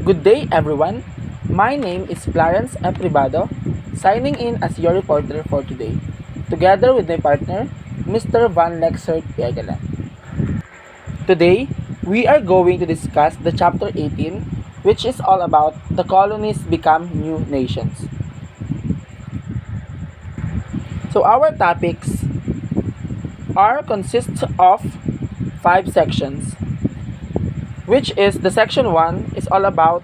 Good day, everyone. My name is Clarence Privado, signing in as your reporter for today, together with my partner, Mr. Van Lexert Piagalan. Today, we are going to discuss the chapter 18, which is all about the colonies become new nations. So our topics are consists of five sections, which is the section 1 is all about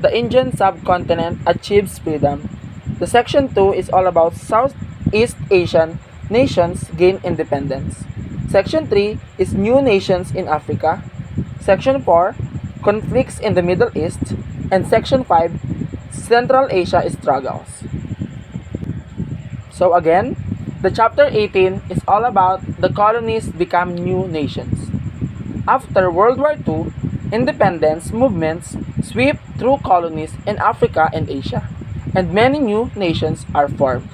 the Indian subcontinent achieves freedom. The section 2 is all about Southeast Asian nations gain independence. Section 3 is new nations in Africa. Section 4 conflicts in the Middle East, and section 5 Central Asia struggles. So again, the chapter 18 is all about the colonies become new nations. After World War II, independence movements sweep through colonies in Africa and Asia, and many new nations are formed.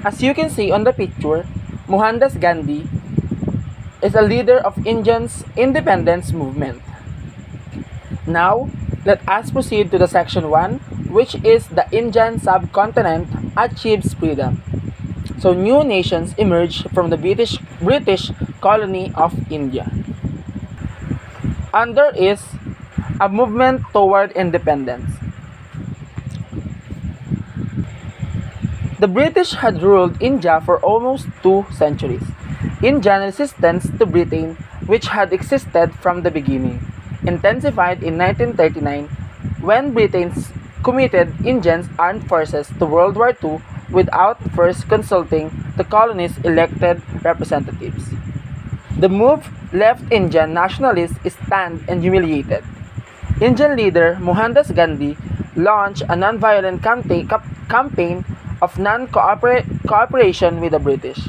As you can see on the picture, Mohandas Gandhi is a leader of India's independence movement. Now, let us proceed to the section 1, which is the Indian subcontinent achieves freedom. So new nations emerge from the British colony of India. Under is a movement toward independence. The British had ruled India for almost 2 centuries. Indian resistance to Britain, which had existed from the beginning, intensified in 1939 when Britain committed Indian armed forces to World War II without first consulting the colony's elected representatives. The move left Indian nationalists stunned and humiliated. Indian leader Mohandas Gandhi launched a non-violent campaign of non-cooperation with the British.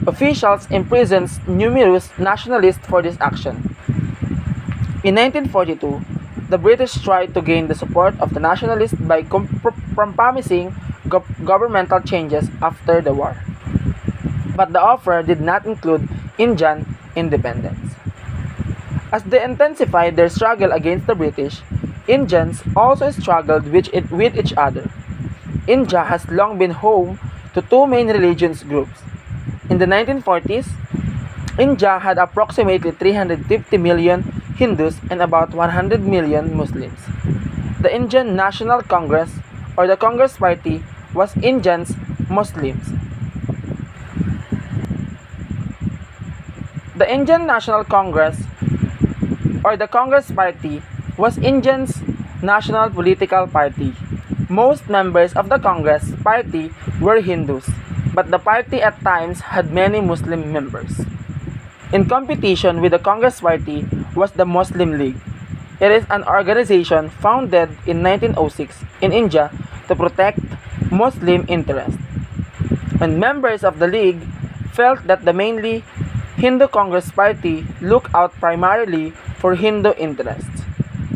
Officials imprisoned numerous nationalists for this action. In 1942, the British tried to gain the support of the nationalists by promising governmental changes after the war. But the offer did not include Indian independence. As they intensified their struggle against the British, Indians also struggled with each other. India has long been home to two main religious groups. In the 1940s, India had approximately 350 million Hindus and about 100 million Muslims. The Indian National Congress, or the Congress Party, was Indians Muslims. The Indian National Congress, or the Congress Party, was India's national political party. Most members of the Congress Party were Hindus, but the party at times had many Muslim members. In competition with the Congress Party was the Muslim League. It is an organization founded in 1906 in India to protect Muslim interests. And members of the League felt that the mainly Hindu Congress Party looked out primarily for Hindu interests.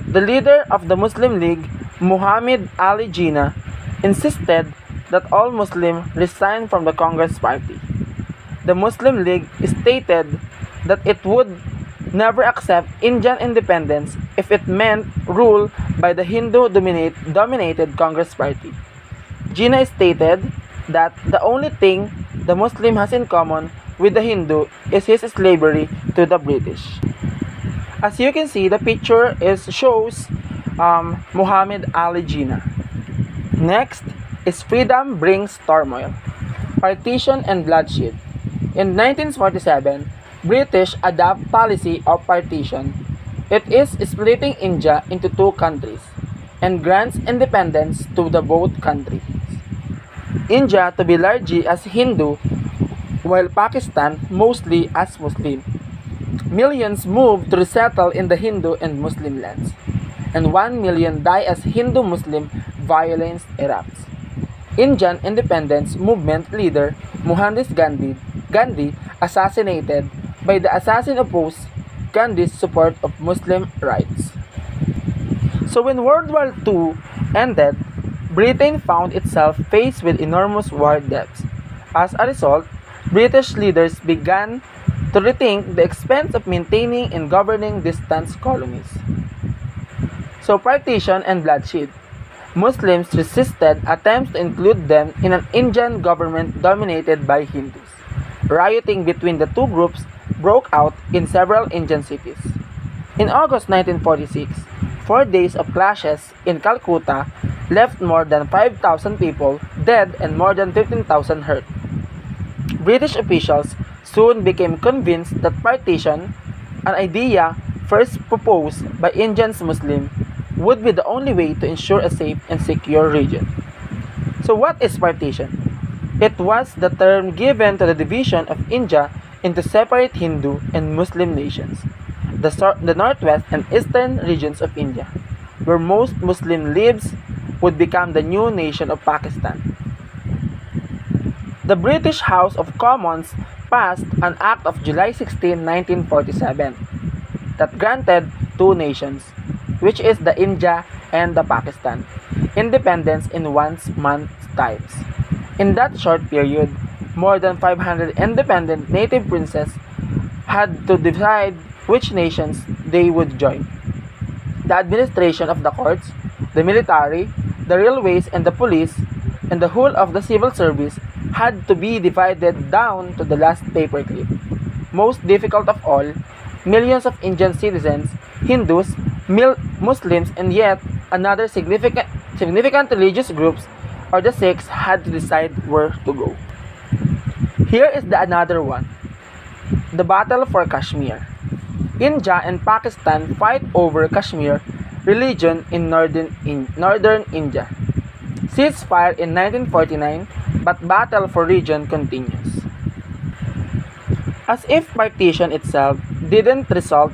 The leader of the Muslim League, Muhammad Ali Jinnah, insisted that all Muslims resign from the Congress Party. The Muslim League stated that it would never accept Indian independence if it meant rule by the Hindu-dominated Congress Party. Jinnah stated that the only thing the Muslim has in common with the Hindu is his slavery to the British. As you can see, the picture shows Muhammad Ali Jinnah. Next is freedom brings turmoil, partition and bloodshed. In 1947, British adopt policy of partition. It is splitting India into 2 countries and grants independence to the both countries. India to be largely as Hindu, while Pakistan mostly as Muslim. Millions moved to resettle in the Hindu and Muslim lands, and 1 million die as Hindu-Muslim violence erupts. Indian independence movement leader Mohandas Gandhi assassinated by the assassin opposed Gandhi's support of Muslim rights. So when World War II ended, Britain found itself faced with enormous war debts. As a result, British leaders began to rethink the expense of maintaining and governing distant colonies. So partition and bloodshed. Muslims resisted attempts to include them in an Indian government dominated by Hindus. Rioting between the two groups broke out in several Indian cities. In August 1946, 4 days of clashes in Calcutta left more than 5,000 people dead and more than 15,000 hurt. British officials soon became convinced that partition, an idea first proposed by Indian Muslims, would be the only way to ensure a safe and secure region. So what is partition? It was the term given to the division of India into separate Hindu and Muslim nations. The northwest and eastern regions of India, where most Muslim lives, would become the new nation of Pakistan. The British House of Commons passed an Act of July 16, 1947 that granted two nations, which is the India and the Pakistan, independence in 1 month's time. In that short period, more than 500 independent native princes had to decide which nations they would join. The administration of the courts, the military, the railways and the police, and the whole of the civil service had to be divided down to the last paperclip. Most difficult of all, millions of Indian citizens, Hindus, Muslims, and yet another significant religious groups or the Sikhs had to decide where to go. Here is another one. The battle for Kashmir. India and Pakistan fight over Kashmir religion in northern India. Ceasefire in 1949, but battle for region continues. As if partition itself didn't result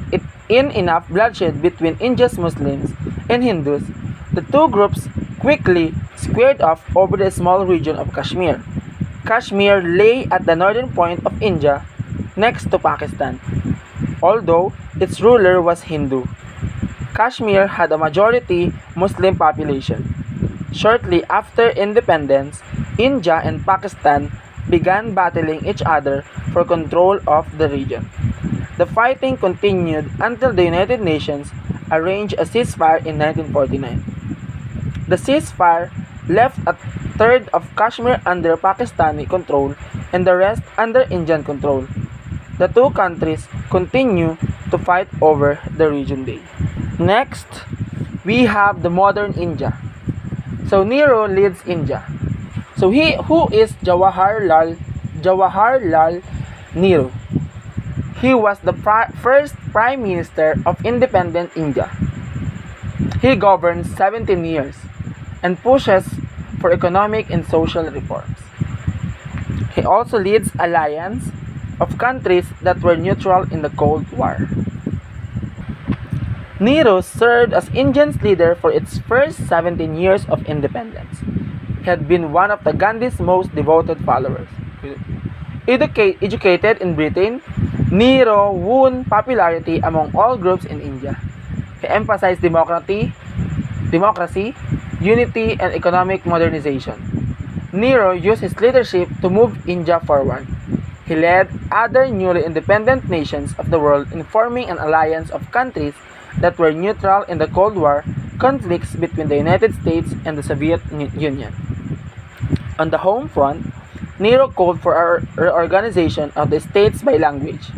in enough bloodshed between India's Muslims and Hindus, the two groups quickly squared off over the small region of Kashmir. Kashmir lay at the northern point of India, next to Pakistan, although its ruler was Hindu. Kashmir had a majority Muslim population. Shortly after independence, India and Pakistan began battling each other for control of the region. The fighting continued until the United Nations arranged a ceasefire in 1949. The ceasefire left a third of Kashmir under Pakistani control and the rest under Indian control. The two countries continue to fight over the region day. Next, we have the modern India. So Nehru leads India. So who is Jawaharlal Nehru? He was the first Prime Minister of independent India. He governed 17 years and pushes for economic and social reforms. He also leads alliance of countries that were neutral in the Cold War. Nehru served as India's leader for its first 17 years of independence. He had been one of the Gandhi's most devoted followers. Educated in Britain, Nehru won popularity among all groups in India. He emphasized democracy, unity, and economic modernization. Nehru used his leadership to move India forward. He led other newly independent nations of the world in forming an alliance of countries that were neutral in the Cold War conflicts between the United States and the Soviet Union. On the home front, Nehru called for a reorganization of the states by language.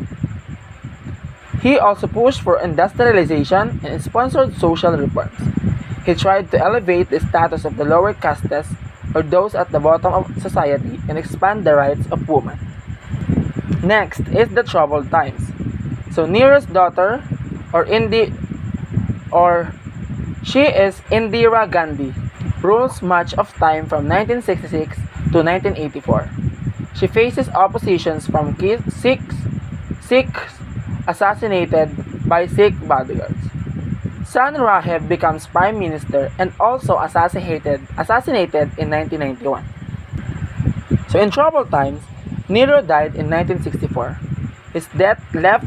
He also pushed for industrialization and sponsored social reforms. He tried to elevate the status of the lower castes or those at the bottom of society and expand the rights of women. Next is the troubled times. So Nehru's daughter, she is Indira Gandhi, rules much of time from 1966 to 1984. She faces oppositions from Sikhs assassinated by Sikh bodyguards. Son Raheb becomes prime minister and also assassinated in 1991. So in troubled times, Nehru died in 1964. His death left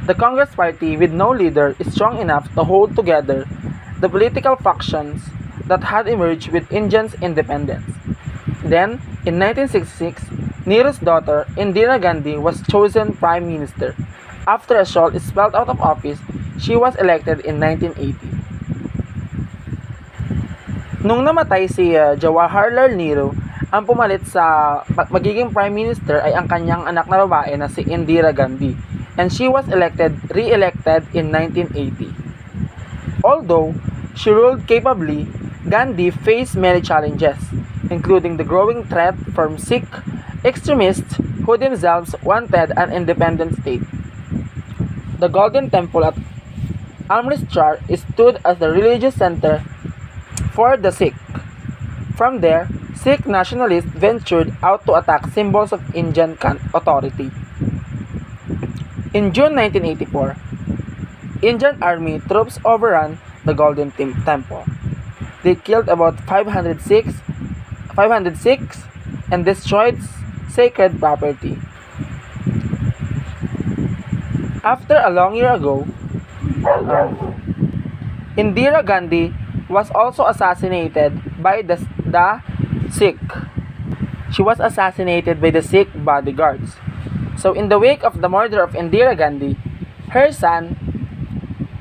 the Congress Party with no leader strong enough to hold together the political factions that had emerged with India's independence. Then, in 1966, Nehru's daughter, Indira Gandhi, was chosen prime minister. After a short spell out of office, she was elected in 1980. Nung namatay si Jawaharlal Nehru, ang pumalit sa magiging prime minister ay ang kanyang anak na babae na si Indira Gandhi, and she was re-elected in 1980. Although she ruled capably, Gandhi faced many challenges, including the growing threat from Sikh extremists who themselves wanted an independent state. The Golden Temple at Amritsar stood as the religious center for the Sikh. From there, Sikh nationalists ventured out to attack symbols of Indian authority. In June 1984, Indian army troops overran the Golden Temple. They killed about 506 and destroyed sacred property. After a long year ago, Indira Gandhi was also assassinated by the Sikh. She was assassinated by the Sikh bodyguards. So in the wake of the murder of Indira Gandhi, her son,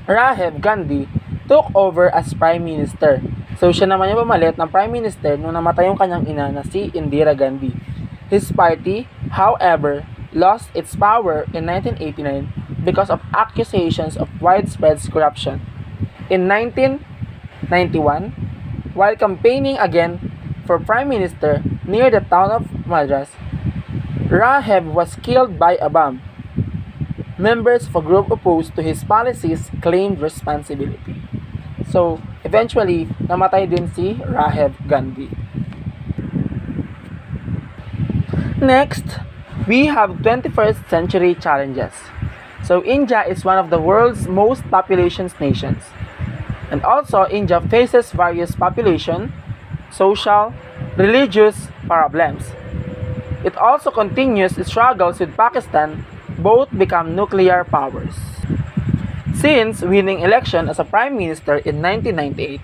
Rajiv Gandhi, took over as Prime Minister. So siya naman yung pumalit ng Prime Minister nung namatay yung kanyang ina na si Indira Gandhi. His party, however, lost its power in 1989 because of accusations of widespread corruption. In 1991, while campaigning again for Prime Minister near the town of Madras, Rajiv was killed by a bomb. Members of a group opposed to his policies claimed responsibility. So, eventually, namatay din si Rajiv Gandhi. Next, we have 21st century challenges. So, India is one of the world's most populous nations. And also, India faces various population, social, religious problems. It also continues its struggles with Pakistan, both become nuclear powers. Since winning election as a prime minister in 1998,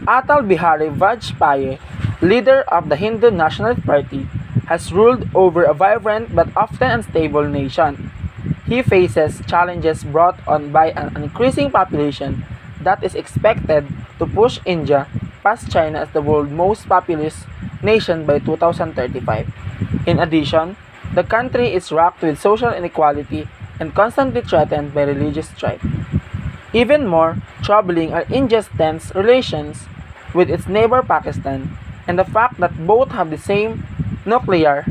Atal Bihari Vajpayee, leader of the Hindu National Party, has ruled over a vibrant but often unstable nation. He faces challenges brought on by an increasing population that is expected to push India past China as the world's most populous nation by 2035. In addition, the country is rocked with social inequality and constantly threatened by religious strife. Even more troubling are India's tense relations with its neighbor Pakistan and the fact that both have the same nuclear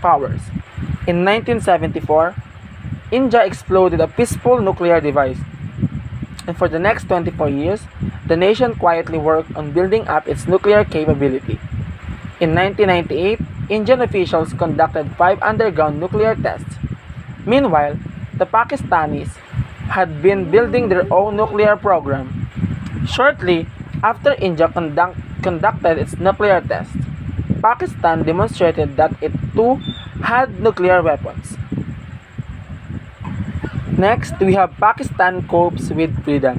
powers. In 1974, India exploded a peaceful nuclear device, and for the next 24 years, the nation quietly worked on building up its nuclear capability. In 1998, Indian officials conducted 5 underground nuclear tests. Meanwhile, the Pakistanis had been building their own nuclear program. Shortly after India conducted its nuclear test, Pakistan demonstrated that it too had nuclear weapons. Next, we have Pakistan copes with freedom.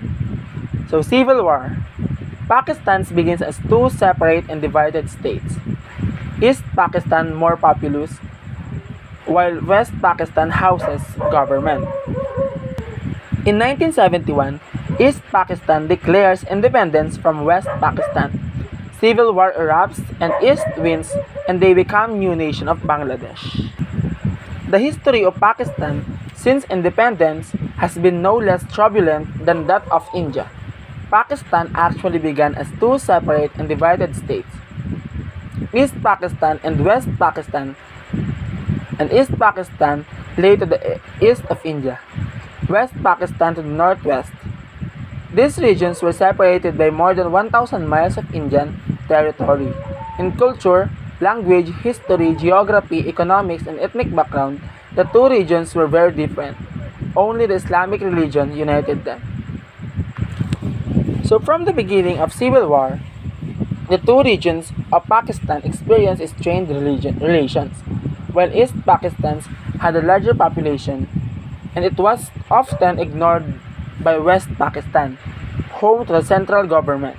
So, civil war. Pakistan begins as 2 separate and divided states. East Pakistan more populous, while West Pakistan houses government. In 1971, East Pakistan declares independence from West Pakistan. Civil war erupts and East wins, and they become new nation of Bangladesh. The history of Pakistan since independence has been no less turbulent than that of India. Pakistan actually began as 2 separate and divided states. East Pakistan and West Pakistan, and East Pakistan lay to the east of India, West Pakistan to the northwest. These regions were separated by more than 1,000 miles of Indian territory. In culture, language, history, geography, economics, and ethnic background, the 2 regions were very different. Only the Islamic religion united them. So from the beginning of civil war, the 2 regions of Pakistan experienced strained relations, while East Pakistan had a larger population, and it was often ignored by West Pakistan, home to the central government.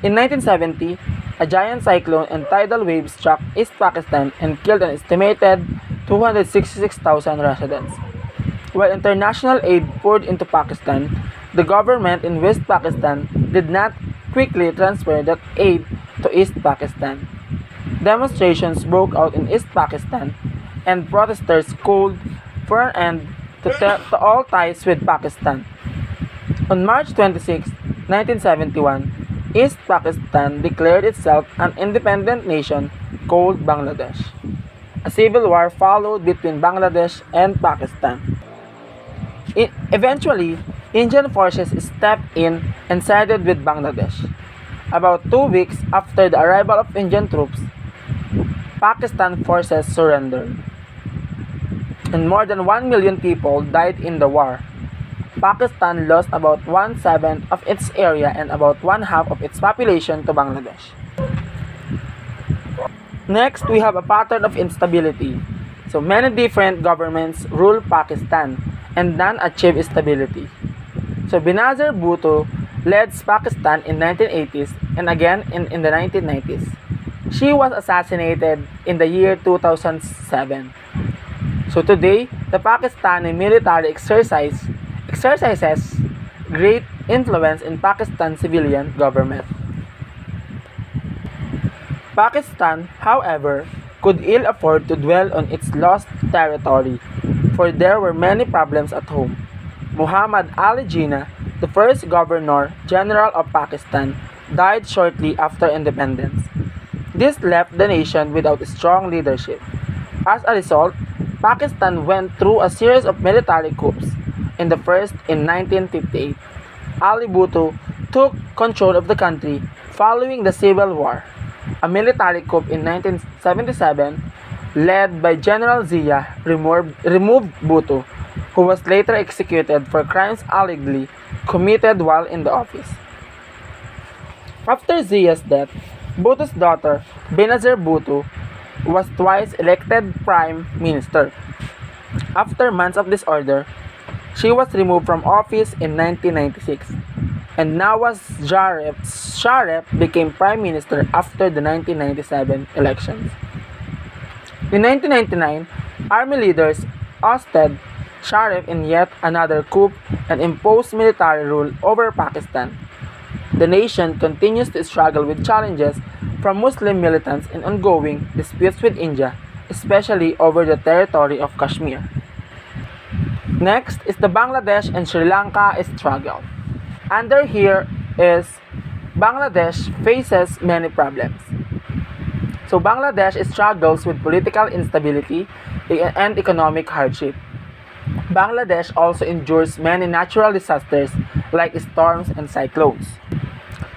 In 1970, a giant cyclone and tidal wave struck East Pakistan and killed an estimated 266,000 residents. While international aid poured into Pakistan, the government in West Pakistan did not quickly transferred that aid to East Pakistan. Demonstrations broke out in East Pakistan, and protesters called for an end to all ties with Pakistan. On March 26, 1971, East Pakistan declared itself an independent nation called Bangladesh. A civil war followed between Bangladesh and Pakistan. Eventually, Indian forces stepped in and sided with Bangladesh. About 2 weeks after the arrival of Indian troops, Pakistan forces surrendered, and more than 1 million people died in the war. Pakistan lost about 1/7 of its area and about 1/2 of its population to Bangladesh. Next, we have a pattern of instability. So many different governments rule Pakistan and none achieve stability. So Benazir Bhutto led Pakistan in 1980s and again in the 1990s. She was assassinated in the year 2007. So today, the Pakistani military exercises great influence in Pakistan's civilian government. Pakistan, however, could ill afford to dwell on its lost territory, for there were many problems at home. Muhammad Ali Jinnah, the first Governor-General of Pakistan, died shortly after independence. This left the nation without strong leadership. As a result, Pakistan went through a series of military coups. In the first in 1958, Ali Bhutto took control of the country following the Civil War. A military coup in 1977, led by General Zia, removed Bhutto, who was later executed for crimes allegedly committed while in the office. After Zia's death, Bhutto's daughter, Benazir Bhutto, was twice elected Prime Minister. After months of disorder, she was removed from office in 1996, and Nawaz Sharif became Prime Minister after the 1997 elections. In 1999, army leaders ousted Sharif in yet another coup and imposed military rule over Pakistan. The nation continues to struggle with challenges from Muslim militants and ongoing disputes with India, especially over the territory of Kashmir. Next is the Bangladesh and Sri Lanka struggle. Under here is Bangladesh faces many problems. So Bangladesh struggles with political instability and economic hardship. Bangladesh also endures many natural disasters like storms and cyclones.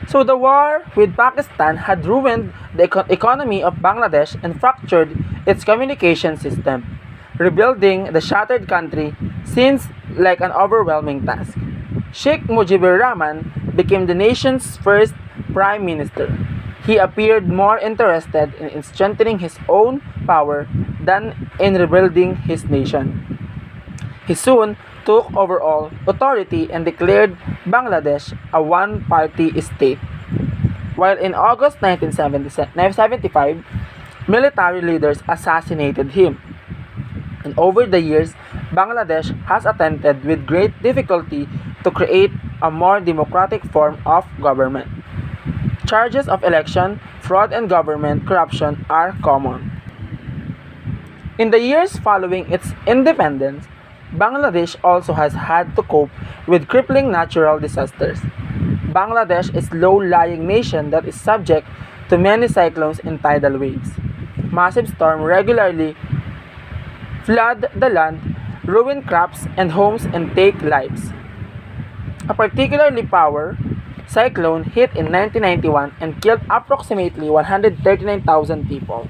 So the war with Pakistan had ruined the economy of Bangladesh and fractured its communication system. Rebuilding the shattered country seems like an overwhelming task. Sheikh Mujibur Rahman became the nation's first prime minister. He appeared more interested in strengthening his own power than in rebuilding his nation. He soon took overall authority and declared Bangladesh a one-party state. While in August 1975, military leaders assassinated him. And over the years, Bangladesh has attempted with great difficulty to create a more democratic form of government. Charges of election, fraud, and government corruption are common. In the years following its independence, Bangladesh also has had to cope with crippling natural disasters. Bangladesh is a low-lying nation that is subject to many cyclones and tidal waves. Massive storms regularly flood the land, ruin crops and homes, and take lives. A particularly powerful cyclone hit in 1991 and killed approximately 139,000 people.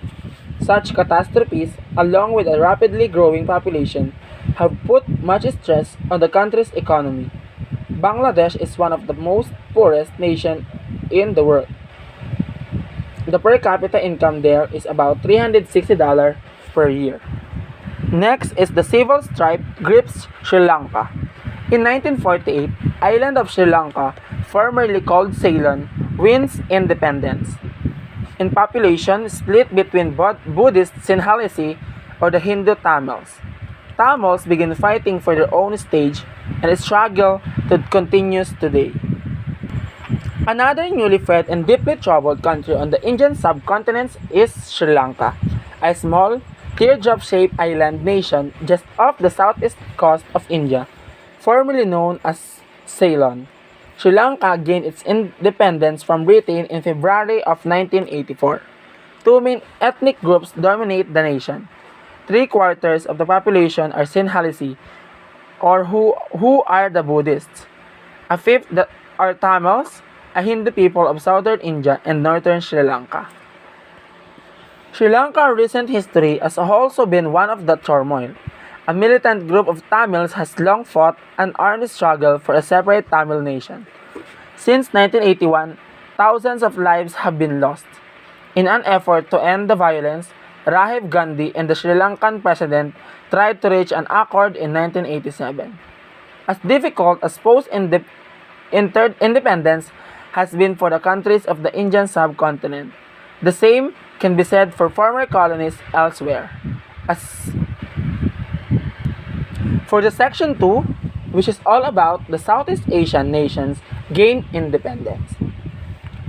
Such catastrophes, along with a rapidly growing population, have put much stress on the country's economy. Bangladesh is one of the most poorest nations in the world. The per capita income there is about $360 per year. Next is the civil strife grips Sri Lanka. In 1948, island of Sri Lanka, formerly called Ceylon, wins independence. In population, split between Buddhist Sinhalese or the Hindu Tamils. Tamils begin fighting for their own stage and struggle that continues today. Another newly fed and deeply troubled country on the Indian subcontinent is Sri Lanka, a small, teardrop-shaped island nation just off the southeast coast of India, formerly known as Ceylon. Sri Lanka gained its independence from Britain in February of 1984. Two main ethnic groups dominate the nation. Three-quarters of the population are Sinhalese, or who are the Buddhists. A fifth that are Tamils, a Hindu people of southern India and northern Sri Lanka. Sri Lanka's recent history has also been one of the turmoil. A militant group of Tamils has long fought an armed struggle for a separate Tamil nation. Since 1981, thousands of lives have been lost. In an effort to end the violence, Rajiv Gandhi and the Sri Lankan president tried to reach an accord in 1987. As difficult as post-independence has been for the countries of the Indian subcontinent, the same can be said for former colonies elsewhere. As for the section 2, which is all about the Southeast Asian nations gained independence.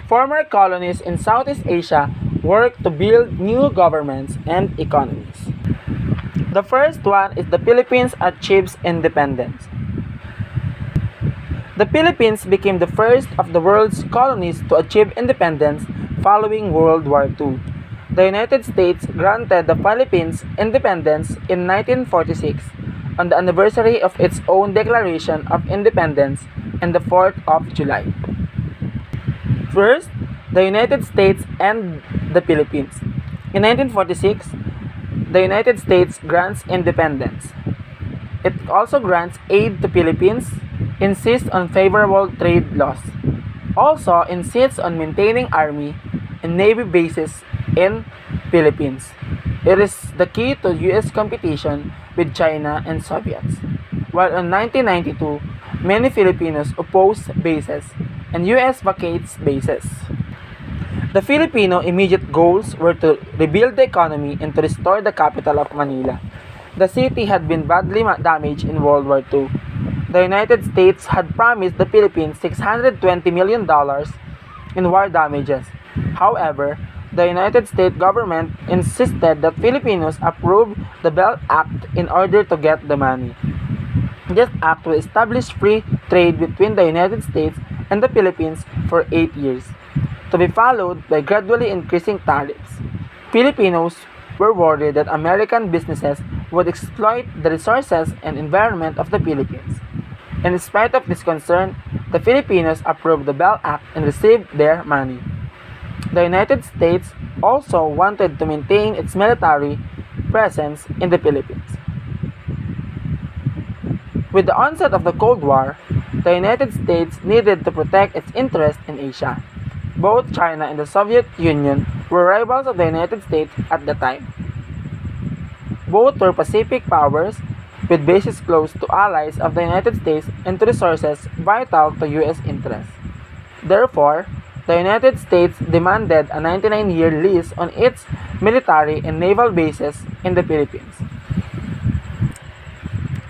Former colonies in Southeast Asia worked to build new governments and economies. The first one is the Philippines achieves independence. The Philippines became the first of the world's colonies to achieve independence following World War II. The United States granted the Philippines independence in 1946 on the anniversary of its own Declaration of Independence on the 4th of July. First, the United States and the Philippines. In 1946, the United States grants independence. It also grants aid to Philippines, insists on favorable trade laws, also insists on maintaining army and navy bases in Philippines. It is the key to U.S. competition with China and Soviets. While in 1992, many Filipinos oppose bases and U.S. vacates bases. The Filipino immediate goals were to rebuild the economy and to restore the capital of Manila. The city had been badly damaged in World War II. The United States had promised the Philippines $620 million in war damages. However, the United States government insisted that Filipinos approve the Bell Act in order to get the money. This act will establish free trade between the United States and the Philippines for 8 years, to be followed by gradually increasing tariffs. Filipinos were worried that American businesses would exploit the resources and environment of the Philippines. In spite of this concern, the Filipinos approved the Bell Act and received their money. The United States also wanted to maintain its military presence in the Philippines. With the onset of the Cold War, the United States needed to protect its interests in Asia. Both China and the Soviet Union were rivals of the United States at the time. Both were Pacific powers with bases close to allies of the United States and to resources vital to U.S. interests. Therefore, the United States demanded a 99-year lease on its military and naval bases in the Philippines.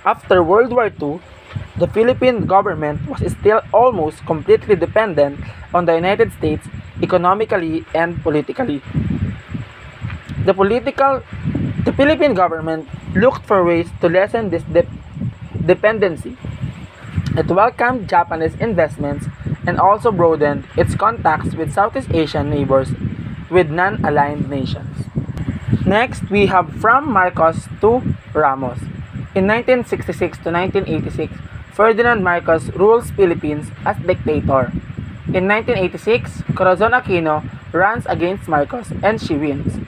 After World War II, the Philippine government was still almost completely dependent on the United States economically and politically. The Philippine government looked for ways to lessen this dependency. It welcomed Japanese investments and also broadened its contacts with Southeast Asian neighbors with non-aligned nations. Next, we have from Marcos to Ramos. In 1966 to 1986, Ferdinand Marcos rules Philippines as dictator. In 1986, Corazon Aquino runs against Marcos and she wins.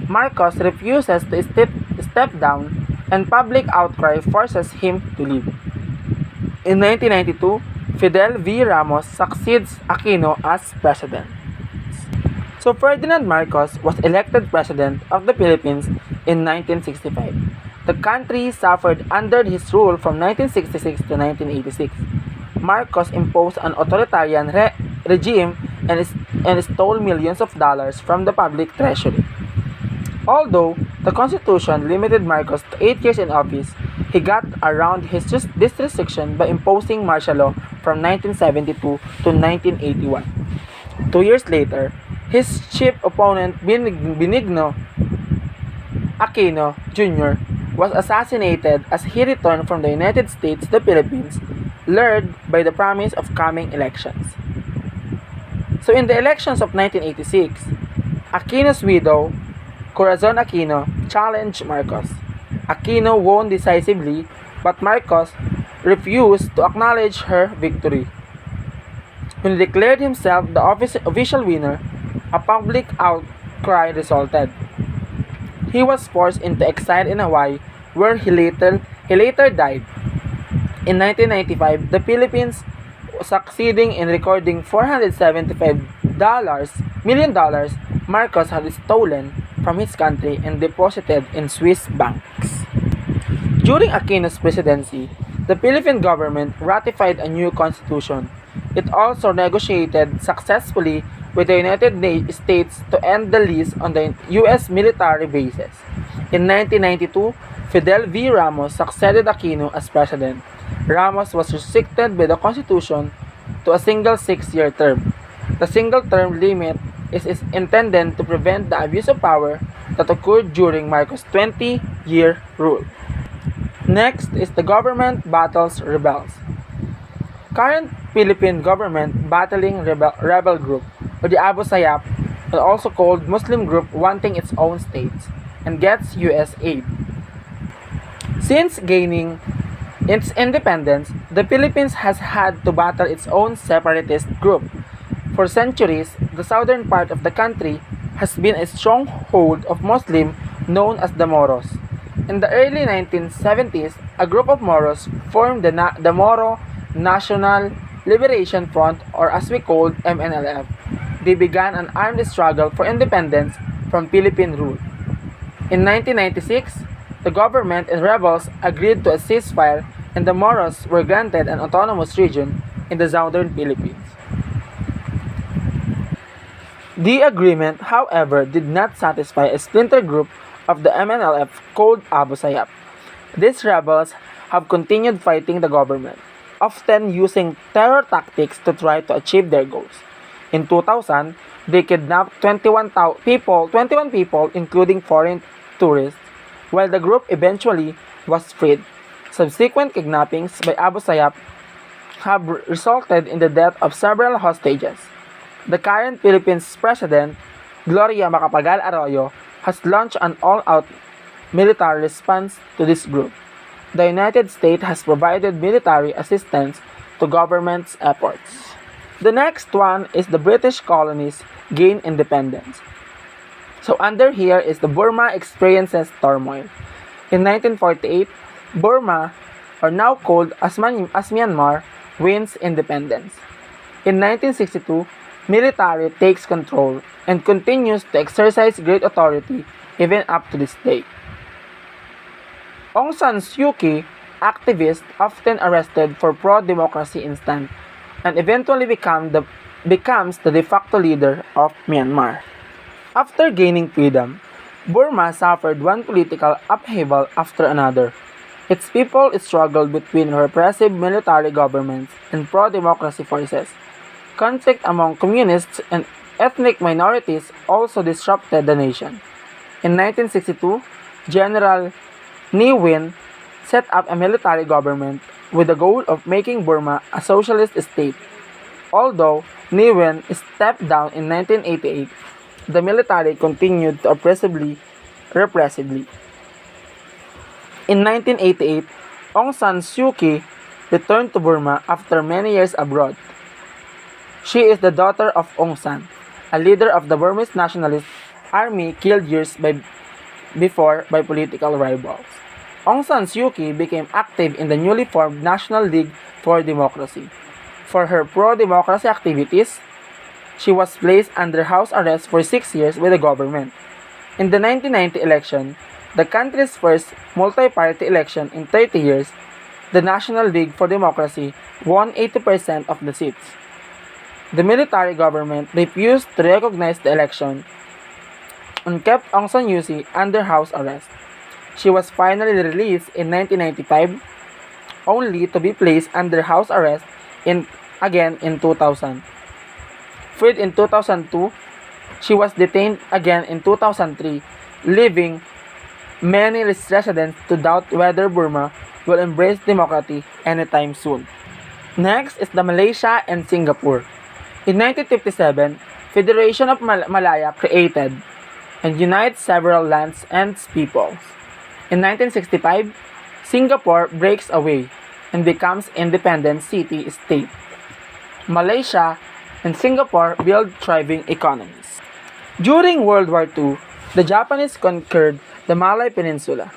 Marcos refuses to step down and public outcry forces him to leave. In 1992, Fidel V. Ramos succeeds Aquino as president. So Ferdinand Marcos was elected president of the Philippines in 1965. The country suffered under his rule from 1966 to 1986. Marcos imposed an authoritarian regime and stole millions of dollars from the public treasury. Although the Constitution limited Marcos to 8 years in office, he got around this restriction by imposing martial law from 1972 to 1981. 2 years later, his chief opponent Benigno Aquino Jr. was assassinated as he returned from the United States to the Philippines, lured by the promise of coming elections. So in the elections of 1986, Aquino's widow, Corazon Aquino, challenged Marcos. Aquino won decisively, but Marcos refused to acknowledge her victory. When he declared himself the official winner, a public outcry resulted. He was forced into exile in Hawaii, where he later died. In 1995, the Philippines succeeding in recording $475 million Marcos had stolen from his country and deposited in Swiss banks. During Aquino's presidency, the Philippine government ratified a new constitution. It also negotiated successfully with the United States to end the lease on the U.S. military bases. In 1992, Fidel V. Ramos succeeded Aquino as president. Ramos was restricted by the Constitution to a single 6-year term. The single-term limit is intended to prevent the abuse of power that occurred during Marcos' 20-year rule. Next is the government battles rebels. Current Philippine government battling rebel group, or the Abu Sayyaf, also called Muslim group wanting its own states, and gets U.S. aid. Since gaining its independence, the Philippines has had to battle its own separatist group. For centuries, the southern part of the country has been a stronghold of Muslims known as the Moros. In the early 1970s, a group of Moros formed the Moro National Liberation Front, or as we called MNLF. They began an armed struggle for independence from Philippine rule. In 1996, the government and rebels agreed to a ceasefire and the Moros were granted an autonomous region in the southern Philippines. The agreement, however, did not satisfy a splinter group of the MNLF called Abu Sayyaf. These rebels have continued fighting the government, often using terror tactics to try to achieve their goals. In 2000, they kidnapped 21 people, including foreign tourists, while the group eventually was freed. Subsequent kidnappings by Abu Sayyaf have resulted in the death of several hostages. The current Philippines President, Gloria Macapagal Arroyo, has launched an all-out military response to this group. The United States has provided military assistance to government's efforts. The next one is the British colonies gain independence. So under here is the Burma experiences turmoil. In 1948, Burma, or now called as Myanmar, wins independence. In 1962, military takes control and continues to exercise great authority even up to this day. Aung San Suu Kyi, activist often arrested for pro-democracy instant, and eventually becomes the de facto leader of Myanmar. After gaining freedom, Burma suffered one political upheaval after another. Its people struggled between repressive military governments and pro-democracy forces. Conflict among communists and ethnic minorities also disrupted the nation. In 1962, General Ne Win set up a military government with the goal of making Burma a socialist state. Although Ne Win stepped down in 1988, the military continued to repressively. In 1988, Aung San Suu Kyi returned to Burma after many years abroad. She is the daughter of Aung San, a leader of the Burmese Nationalist Army killed years before by political rivals. Aung San Suu Kyi became active in the newly formed National League for Democracy. For her pro-democracy activities, she was placed under house arrest for 6 years by the government. In the 1990 election, the country's first multi-party election in 30 years, the National League for Democracy won 80% of the seats. The military government refused to recognize the election and kept Aung San Suu Kyi under house arrest. She was finally released in 1995, only to be placed under house arrest in again in 2000. Freed in 2002, she was detained again in 2003, leaving many residents to doubt whether Burma will embrace democracy anytime soon. Next is the Malaysia and Singapore. In 1957, Federation of Malaya created and unites several lands and peoples. In 1965, Singapore breaks away and becomes independent city-state. Malaysia and Singapore build thriving economies. During World War II, the Japanese conquered the Malay Peninsula,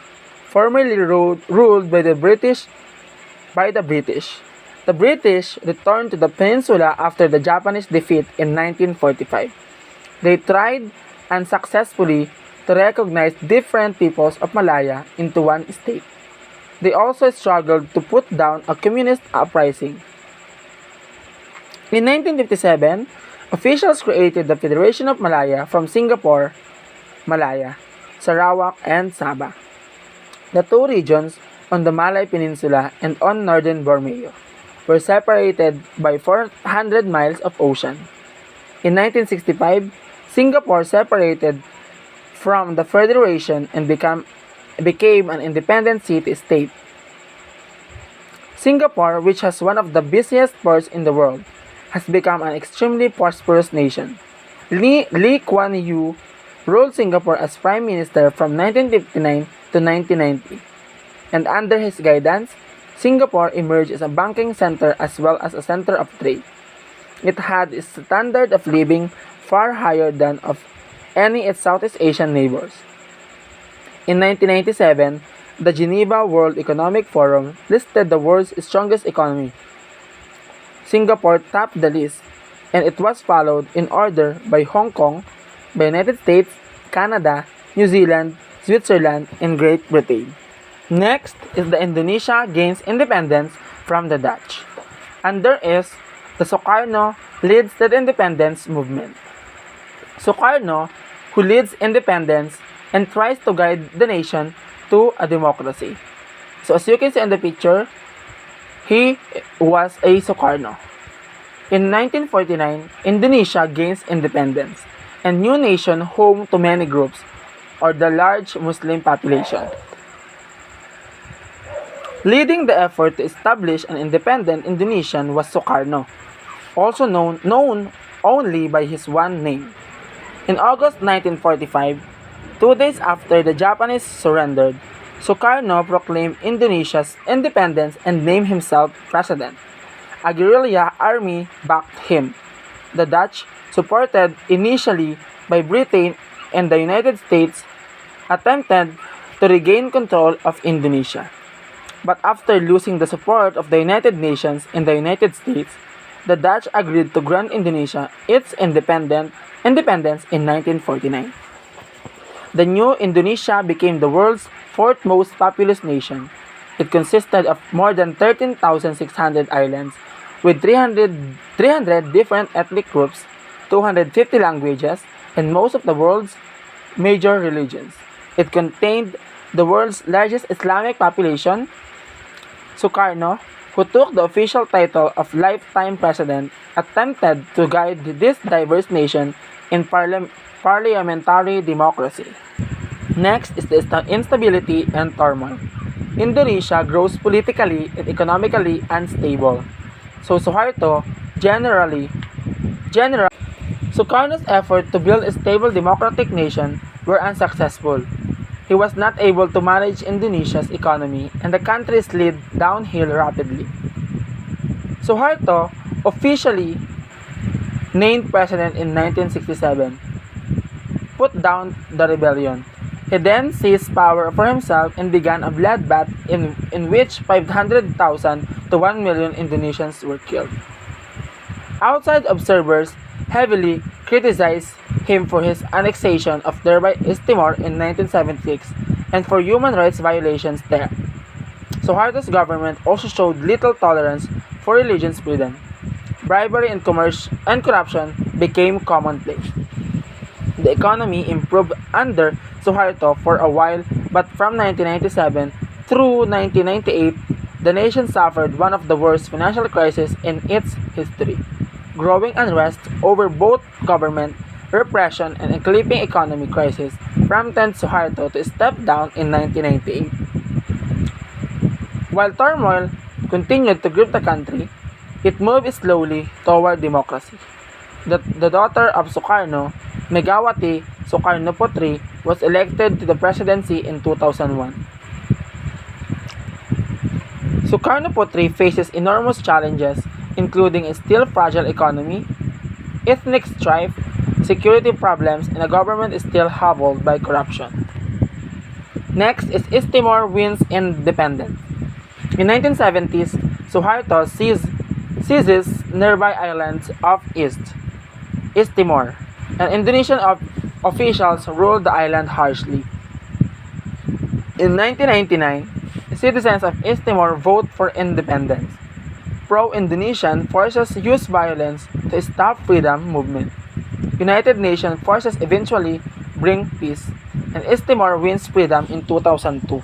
formerly ruled by the British. The British returned to the peninsula after the Japanese defeat in 1945. They tried unsuccessfully to recognize different peoples of Malaya into one state. They also struggled to put down a communist uprising. In 1957, officials created the Federation of Malaya from Singapore, Malaya, Sarawak, and Sabah, the two regions on the Malay Peninsula and on northern Borneo were separated by 400 miles of ocean. In 1965, Singapore separated from the Federation and became an independent city-state. Singapore, which has one of the busiest ports in the world, has become an extremely prosperous nation. Lee Kuan Yew ruled Singapore as Prime Minister from 1959 to 1990, and under his guidance, Singapore emerged as a banking center as well as a center of trade. It had a standard of living far higher than of any its Southeast Asian neighbors. In 1997, the Geneva World Economic Forum listed the world's strongest economy. Singapore topped the list, and it was followed in order by Hong Kong, by United States, Canada, New Zealand, Switzerland, and Great Britain. Next is the Indonesia gains independence from the Dutch. Under is the Sukarno leads the independence movement. Sukarno, who leads independence and tries to guide the nation to a democracy. So as you can see in the picture, he was a Sukarno. In 1949, Indonesia gains independence and new nation home to many groups or the large Muslim population. Leading the effort to establish an independent Indonesian was Sukarno, also known only by his one name. In August 1945, 2 days after the Japanese surrendered, Sukarno proclaimed Indonesia's independence and named himself president. A guerrilla army backed him. The Dutch, supported initially by Britain and the United States, attempted to regain control of Indonesia. But after losing the support of the United Nations and the United States, the Dutch agreed to grant Indonesia its independence in 1949. The new Indonesia became the world's fourth most populous nation. It consisted of more than 13,600 islands with 300 different ethnic groups, 250 languages, and most of the world's major religions. It contained the world's largest Islamic population. Sukarno, who took the official title of lifetime president, attempted to guide this diverse nation in parliamentary democracy. Next is the instability and turmoil. Indonesia grows politically and economically unstable. So Sukarno's effort to build a stable democratic nation were unsuccessful. He was not able to manage Indonesia's economy and the country slid downhill rapidly. Suharto, officially named president in 1967, put down the rebellion. He then seized power for himself and began a bloodbath in which 500,000 to 1 million Indonesians were killed. Outside observers heavily criticized him for his annexation of East Timor in 1976 and for human rights violations there. Suharto's government also showed little tolerance for religious freedom. Bribery and corruption became commonplace. The economy improved under Suharto for a while, but from 1997 through 1998, the nation suffered one of the worst financial crises in its history. Growing unrest over both government repression and a clipping economic crisis prompted Suharto to step down in 1998. While turmoil continued to grip the country, it moved slowly toward democracy. The daughter of Sukarno, Megawati Sukarnoputri, was elected to the presidency in 2001. Sukarnoputri faces enormous challenges, including a still fragile economy, ethnic strife, security problems, and a government still hobbled by corruption. Next is East Timor wins independence. In 1970s, Suharto seizes nearby islands of East Timor, and Indonesian officials ruled the island harshly. In 1999, citizens of East Timor vote for independence. Pro-Indonesian forces use violence to stop freedom movement. United Nations forces eventually bring peace, and East Timor wins freedom in 2002.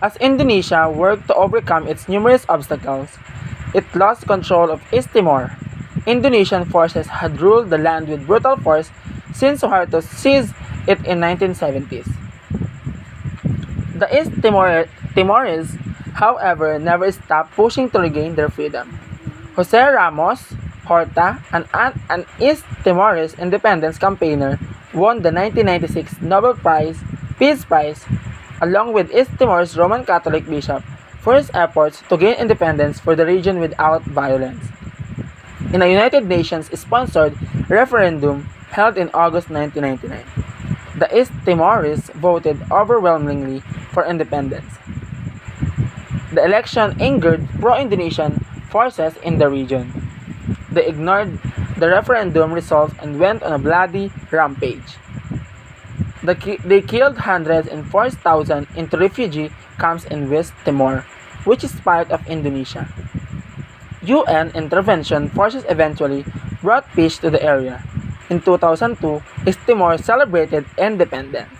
As Indonesia worked to overcome its numerous obstacles, it lost control of East Timor. Indonesian forces had ruled the land with brutal force since Suharto seized it in 1970s. The East Timorese, however, never stopped pushing to regain their freedom. Jose Ramos Horta, an East Timorese independence campaigner, won the 1996 Nobel Peace Prize, along with East Timor's Roman Catholic bishop, for his efforts to gain independence for the region without violence. In a United Nations-sponsored referendum held in August 1999, the East Timorese voted overwhelmingly for independence. The election angered pro-Indonesian forces in the region. They ignored the referendum results and went on a bloody rampage. They killed hundreds and forced thousands into refugee camps in West Timor, which is part of Indonesia. UN intervention forces eventually brought peace to the area. In 2002, East Timor celebrated independence.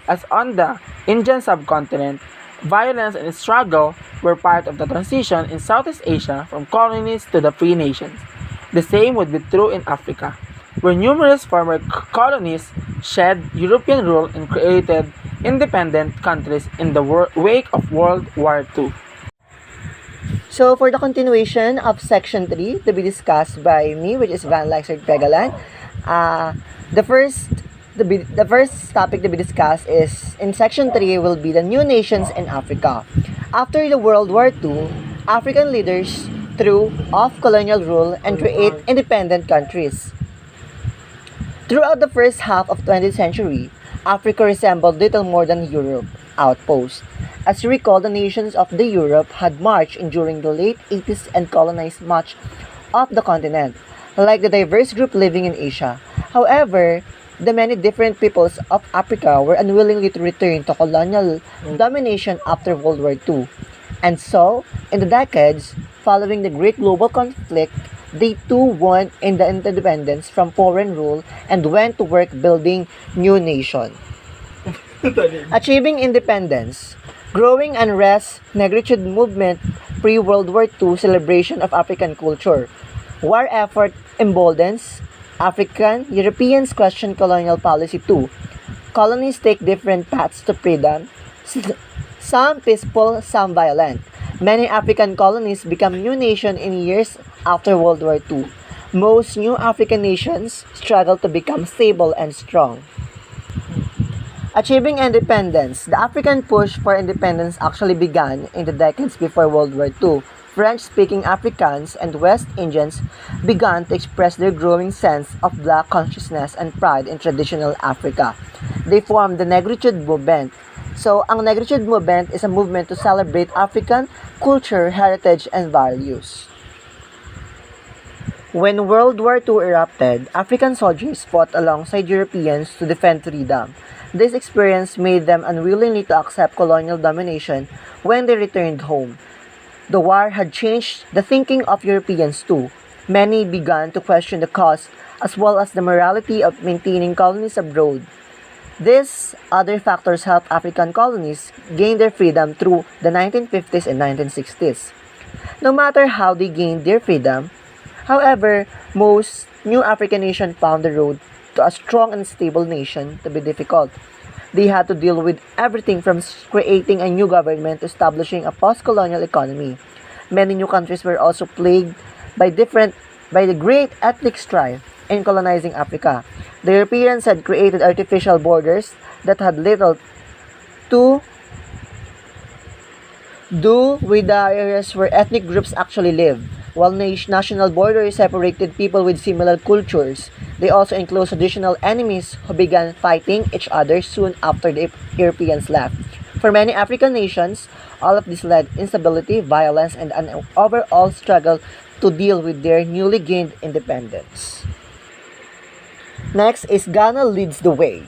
As on the Indian subcontinent, violence and struggle were part of the transition in Southeast Asia from colonies to the free nations. The same would be true in Africa, where numerous former colonies shed European rule and created independent countries in the wake of World War II. So for the continuation of section 3 to be discussed by me, which is Van Lexert Pegalan, the first topic to be discussed is in section 3 will be the new nations in Africa. After the World War II, African leaders threw off colonial rule and create independent countries. Throughout the first half of 20th century, Africa resembled little more than Europe outpost. As you recall, the nations of the Europe had marched in during the late 80s and colonized much of the continent, like the diverse group living in Asia. However, the many different peoples of Africa were unwillingly to return to colonial domination after World War II. And so, in the decades following the Great Global Conflict, they too won in the independence from foreign rule and went to work building new nation. Achieving independence, growing unrest, negritude movement, pre-World War II celebration of African culture, war effort emboldens African, Europeans question colonial policy too. Colonies take different paths to freedom, some peaceful, some violent. Many African colonies become new nations in years after World War II. Most new African nations struggle to become stable and strong. Achieving independence. The African push for independence actually began in the decades before World War II. French-speaking Africans and West Indians began to express their growing sense of black consciousness and pride in traditional Africa. They formed the Negritude movement. So, ang Negritude movement is a movement to celebrate African culture, heritage, and values. When World War II erupted, African soldiers fought alongside Europeans to defend freedom. This experience made them unwilling to accept colonial domination when they returned home. The war had changed the thinking of Europeans too. Many began to question the cost as well as the morality of maintaining colonies abroad. These other factors helped African colonies gain their freedom through the 1950s and 1960s. No matter how they gained their freedom, however, most new African nations found the road to a strong and stable nation to be difficult. They had to deal with everything from creating a new government to establishing a post-colonial economy. Many new countries were also plagued by the great ethnic strife in colonizing Africa. The Europeans had created artificial borders that had little to do with the areas where ethnic groups actually live. While national borders separated people with similar cultures, they also enclosed traditional enemies who began fighting each other soon after the Europeans left. For many African nations, all of this led instability, violence, and an overall struggle to deal with their newly gained independence. Next is Ghana leads the way.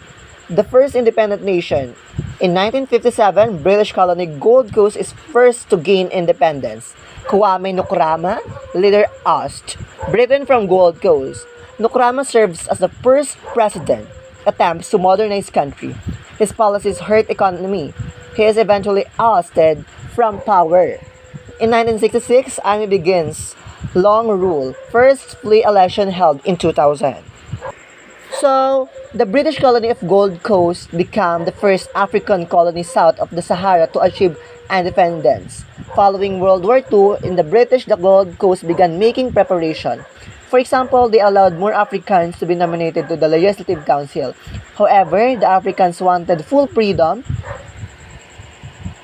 The first independent nation. In 1957, British colony Gold Coast is first to gain independence. Kwame Nkrumah later asked Britain from Gold Coast. Nkrumah serves as the first president attempts to modernize country. His policies hurt economy. He is eventually ousted from power. In 1966, Army begins long rule. First free election held in 2000. So, the British colony of Gold Coast became the first African colony south of the Sahara to achieve independence. Following World War II, in the British, the Gold Coast began making preparation. For example, they allowed more Africans to be nominated to the Legislative Council. However, the Africans wanted full freedom.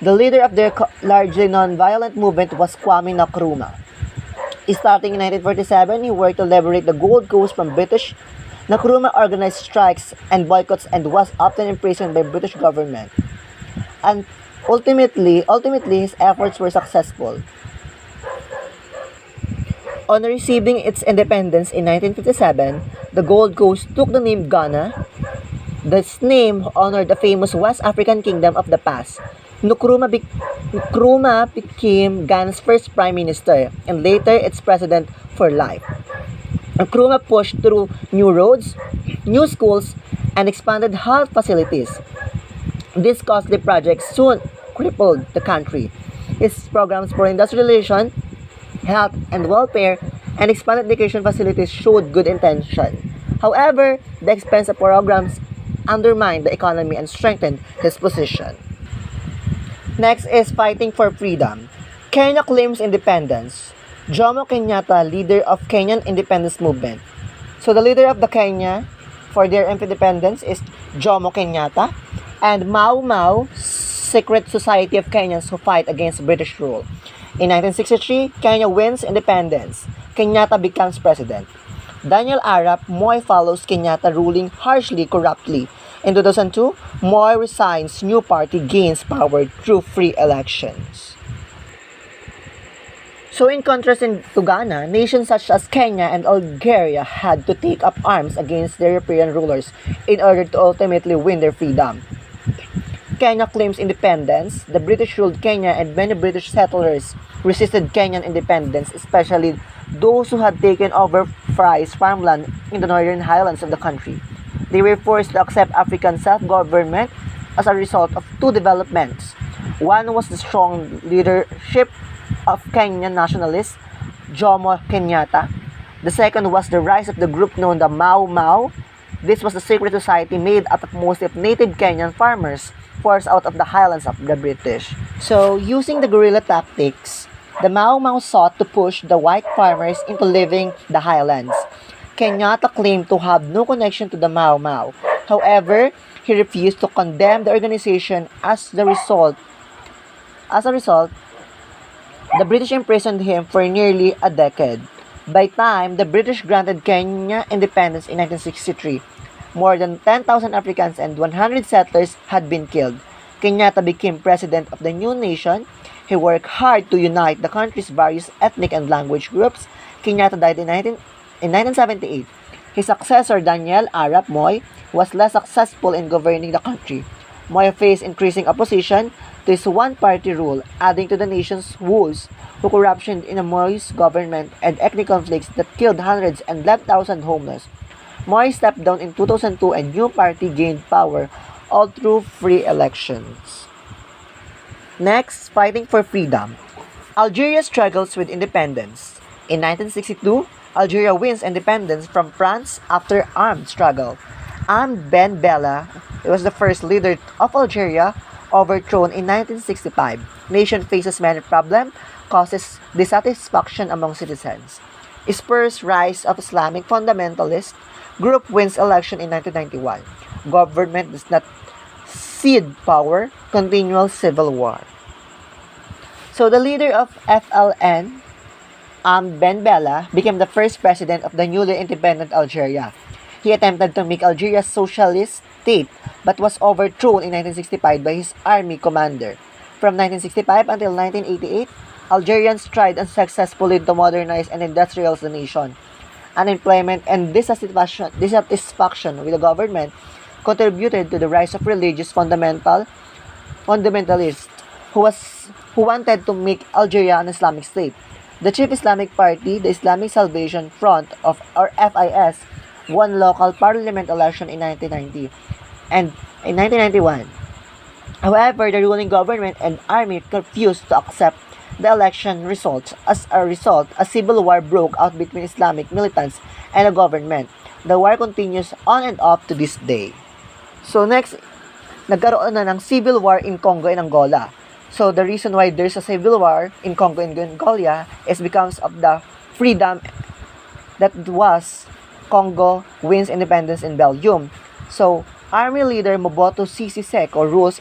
The leader of their largely non-violent movement was Kwame Nkrumah. Starting in 1947, he worked to liberate the Gold Coast from British. Nkrumah organized strikes and boycotts and was often imprisoned by British government. And ultimately his efforts were successful. On receiving its independence in 1957, the Gold Coast took the name Ghana. This name honored the famous West African kingdom of the past. Nkrumah became Ghana's first prime minister and later its president for life. Nkrumah pushed through new roads, new schools, and expanded health facilities. These costly projects soon crippled the country. His programs for industrialization, health and welfare, and expanded education facilities showed good intention. However, the expensive programs undermined the economy and strengthened his position. Next is fighting for freedom. Kenya claims independence. Jomo Kenyatta, leader of Kenyan independence movement. So the leader of the Kenya for their independence is Jomo Kenyatta, and Mau Mau, secret society of Kenyans who fight against British rule. In 1963, Kenya wins independence. Kenyatta becomes president. Daniel Arap Moi follows Kenyatta, ruling harshly, corruptly. In 2002, Moi resigns. New party gains power through free elections. So in contrast to Ghana, nations such as Kenya and Algeria had to take up arms against the European rulers in order to ultimately win their freedom. Kenya claims independence. The British ruled Kenya and many British settlers resisted Kenyan independence, especially those who had taken over Frye's farmland in the northern highlands of the country. They were forced to accept African self-government as a result of two developments. One was the strong leadership of Kenyan nationalists, Jomo Kenyatta. The second was the rise of the group known the Mau Mau. This was a secret society made up of mostly of native Kenyan farmers forced out of the highlands of the British. So, using the guerrilla tactics, the Mau Mau sought to push the white farmers into leaving the highlands. Kenyatta claimed to have no connection to the Mau Mau. However, he refused to condemn the organization. As a result, the British imprisoned him for nearly a decade. By time the British granted Kenya independence in 1963, more than 10,000 Africans and 100 settlers had been killed. Kenyatta became president of the new nation. He worked hard to unite the country's various ethnic and language groups. Kenyatta died in 1978. His successor, Daniel Arap Moi, was less successful in governing the country. Moi faced increasing opposition to his one-party rule, adding to the nation's woes to corruption in Moi's government and ethnic conflicts that killed hundreds and left thousands homeless. Moi stepped down in 2002 and new party gained power all through free elections. Next, fighting for freedom. Algeria struggles with independence. In 1962, Algeria wins independence from France after armed struggle. Ben Bella was the first leader of Algeria, overthrown in 1965. Nation faces many problems, causes dissatisfaction among citizens. Spurs rise of Islamic fundamentalist group wins election in 1991. Government does not cede power, continual civil war. So the leader of FLN, Ben Bella, became the first president of the newly independent Algeria. He attempted to make Algeria a socialist state but was overthrown in 1965 by his army commander. From 1965 until 1988, Algerians tried unsuccessfully to modernize and industrialize the nation. Unemployment and dissatisfaction with the government contributed to the rise of religious fundamentalists who wanted to make Algeria an Islamic state. The chief Islamic party, the Islamic Salvation Front or FIS, won local parliament election in 1990 and in 1991. However, the ruling government and army refused to accept the election results. As a result, a civil war broke out between Islamic militants and the government. The war continues on and off to this day. So next, nagkaroon na ng civil war in Congo and Angola. So the reason why there's a civil war in Congo and Angola is because of the freedom that was Congo wins independence in Belgium. So army leader Mobutu Sese Seko rules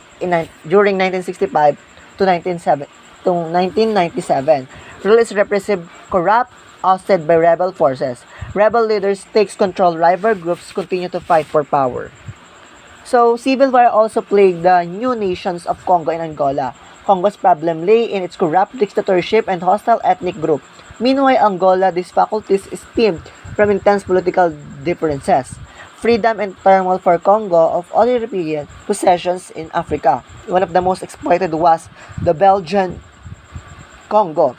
during 1965 to 1997. Rule is repressive, corrupt, ousted by rebel forces. Rebel leaders takes control, rival groups continue to fight for power. So, civil war also plagued the new nations of Congo and Angola. Congo's problem lay in its corrupt dictatorship and hostile ethnic group. Meanwhile, Angola, these faculties stemmed from intense political differences. Freedom and turmoil for Congo of all European possessions in Africa. One of the most exploited was the Belgian Congo.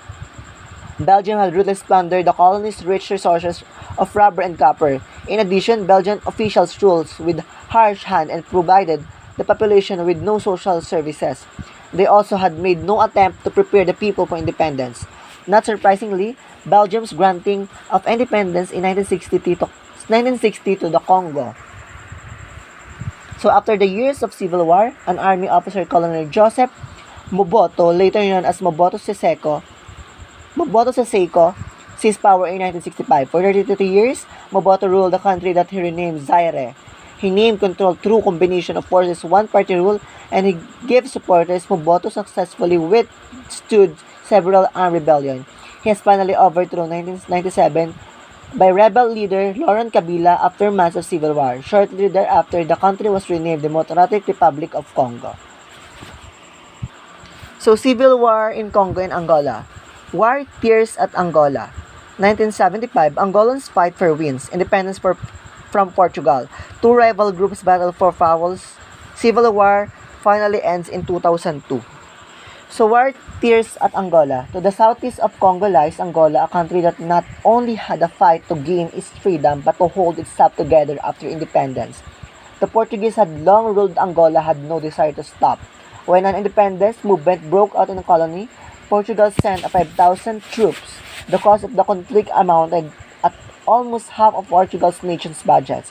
Belgium had ruthlessly plundered the colonies' rich resources of rubber and copper. In addition, Belgian officials ruled with harsh hand and provided the population with no social services. They also had made no attempt to prepare the people for independence. Not surprisingly, Belgium's granting of independence in 1960 to the Congo. So after the years of civil war, an army officer, Colonel Joseph Mobutu, later known as Mobutu Sese Seko, seized power in 1965. For 32 years, Mobutu ruled the country that he renamed Zaire. He named control through combination of forces, one-party rule, and he gave supporters. Mobutu successfully withstood several armed rebellions. He has finally overthrown 1997 by rebel leader Laurent Kabila after months of civil war. Shortly thereafter, the country was renamed the Democratic Republic of Congo. So, civil war in Congo and Angola. War tears at Angola. 1975, Angolans fight for wins, independence from Portugal. Two rival groups battle for fouls. Civil war finally ends in 2002. So, war tears at Angola. To the southeast of Congo lies Angola, a country that not only had a fight to gain its freedom but to hold itself together after independence. The Portuguese had long ruled Angola, had no desire to stop. When an independence movement broke out in the colony, Portugal sent 5,000 troops. The cost of the conflict amounted at almost half of Portugal's nation's budget.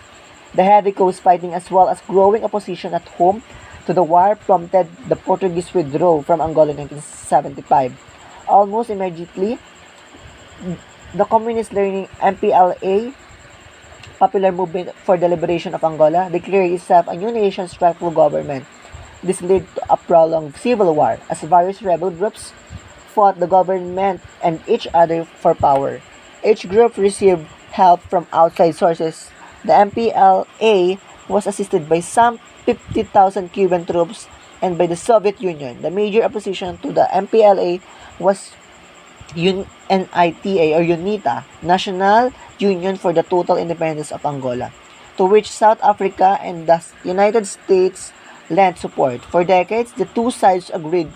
The heavy coast fighting as well as growing opposition at home to the war prompted the Portuguese withdraw from Angola in 1975. Almost immediately, the communist-leaning MPLA, Popular Movement for the Liberation of Angola, declared itself a new nation's rightful government. This led to a prolonged civil war as various rebel groups fought the government and each other for power. Each group received help from outside sources. The MPLA was assisted by some 50,000 Cuban troops and by the Soviet Union. The major opposition to the MPLA was UNITA or UNITA, National Union for the Total Independence of Angola, to which South Africa and the United States lent support. For decades, the two sides agreed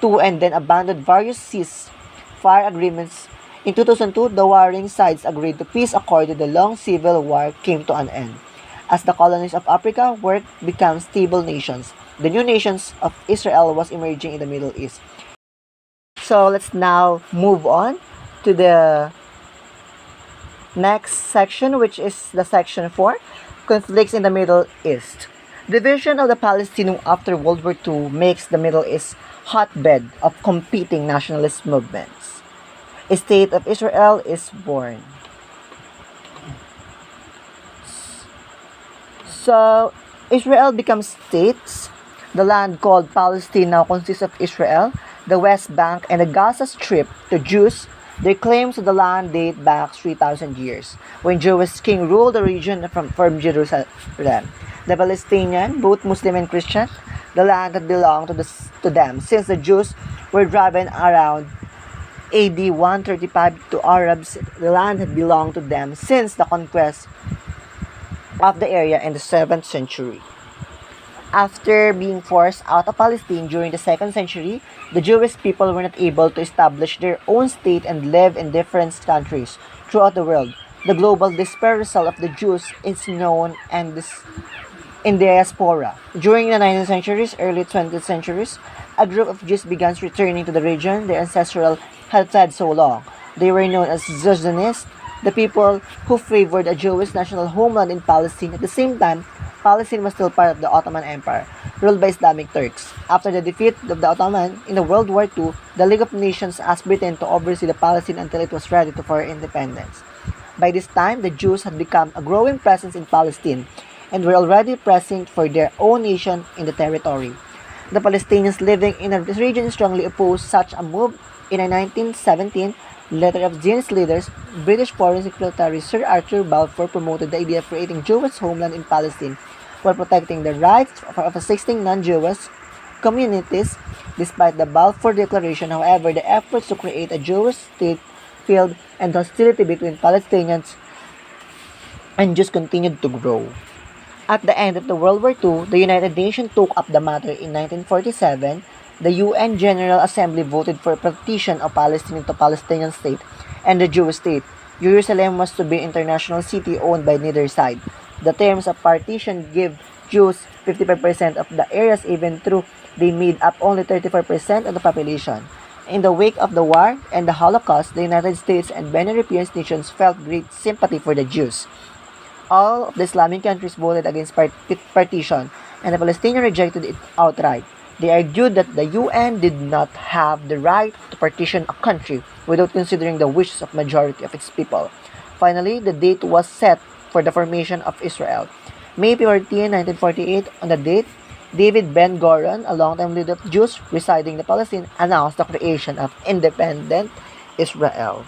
to and then abandoned various ceasefire agreements. In 2002, the warring sides agreed to peace accord and the long civil war came to an end. As the colonies of Africa worked to become stable nations, the new nations of Israel was emerging in the Middle East. So let's now move on to the next section, which is the section 4, conflicts in the Middle East. Division of the Palestine after World War II makes the Middle East hotbed of competing nationalist movements. A state of Israel is born. So, Israel becomes states. The land called Palestine now consists of Israel, the West Bank, and the Gaza Strip. To Jews, their claims to the land date back 3,000 years, when Jewish king ruled the region from Jerusalem. The Palestinian, both Muslim and Christian, the land had belonged to them since the Jews were driven around AD 135 to Arabs. The land had belonged to them since the conquest of the area in the 7th century. After being forced out of Palestine during the 2nd century, the Jewish people were not able to establish their own state and live in different countries throughout the world. The global dispersal of the Jews is known in diaspora. During the 19th centuries, early 20th centuries, a group of Jews began returning to the region their ancestral had fled so long. They were known as Zionists, the people who favored a Jewish national homeland in Palestine. At the same time, Palestine was still part of the Ottoman Empire, ruled by Islamic Turks. After the defeat of the Ottoman in the World War II, the League of Nations asked Britain to oversee the Palestine until it was ready for independence. By this time, the Jews had become a growing presence in Palestine and were already present for their own nation in the territory. The Palestinians living in the region strongly opposed such a move. In a 1917 letter of Zionist leaders, British Foreign Secretary Sir Arthur Balfour promoted the idea of creating Jewish homeland in Palestine while protecting the rights of existing non-Jewish communities. Despite the Balfour Declaration, however, the efforts to create a Jewish state failed and hostility between Palestinians and Jews continued to grow. At the end of the World War II, the United Nations took up the matter in 1947. The UN General Assembly voted for partition of Palestine into Palestinian state and the Jewish state. Jerusalem was to be an international city owned by neither side. The terms of partition give Jews 55% of the areas even though they made up only 34% of the population. In the wake of the war and the Holocaust, the United States and many European nations felt great sympathy for the Jews. All of the Islamic countries voted against partition, and the Palestinians rejected it outright. They argued that the UN did not have the right to partition a country without considering the wishes of majority of its people. Finally, the date was set for the formation of Israel. May 14, 1948, on the date, David Ben-Gurion, a longtime leader of Jews residing in Palestine, announced the creation of independent Israel.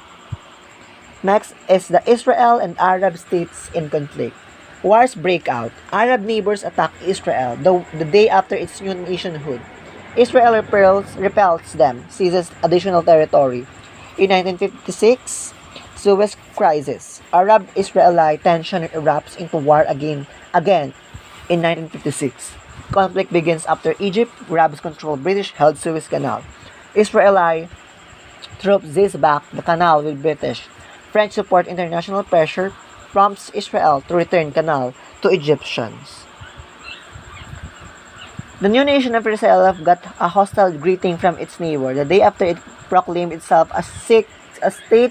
Next is the Israel and Arab states in conflict. Wars break out. Arab neighbors attack Israel the day after its new nationhood. Israel repels them, seizes additional territory. In 1956, Suez Crisis. Arab-Israeli tension erupts into war again in 1956. Conflict begins after Egypt grabs control British-held Suez Canal. Israeli troops seize back the canal with British. French support international pressure prompts Israel to return canal to Egyptians. The new nation of Israel got a hostile greeting from its neighbor the day after it proclaimed itself a state.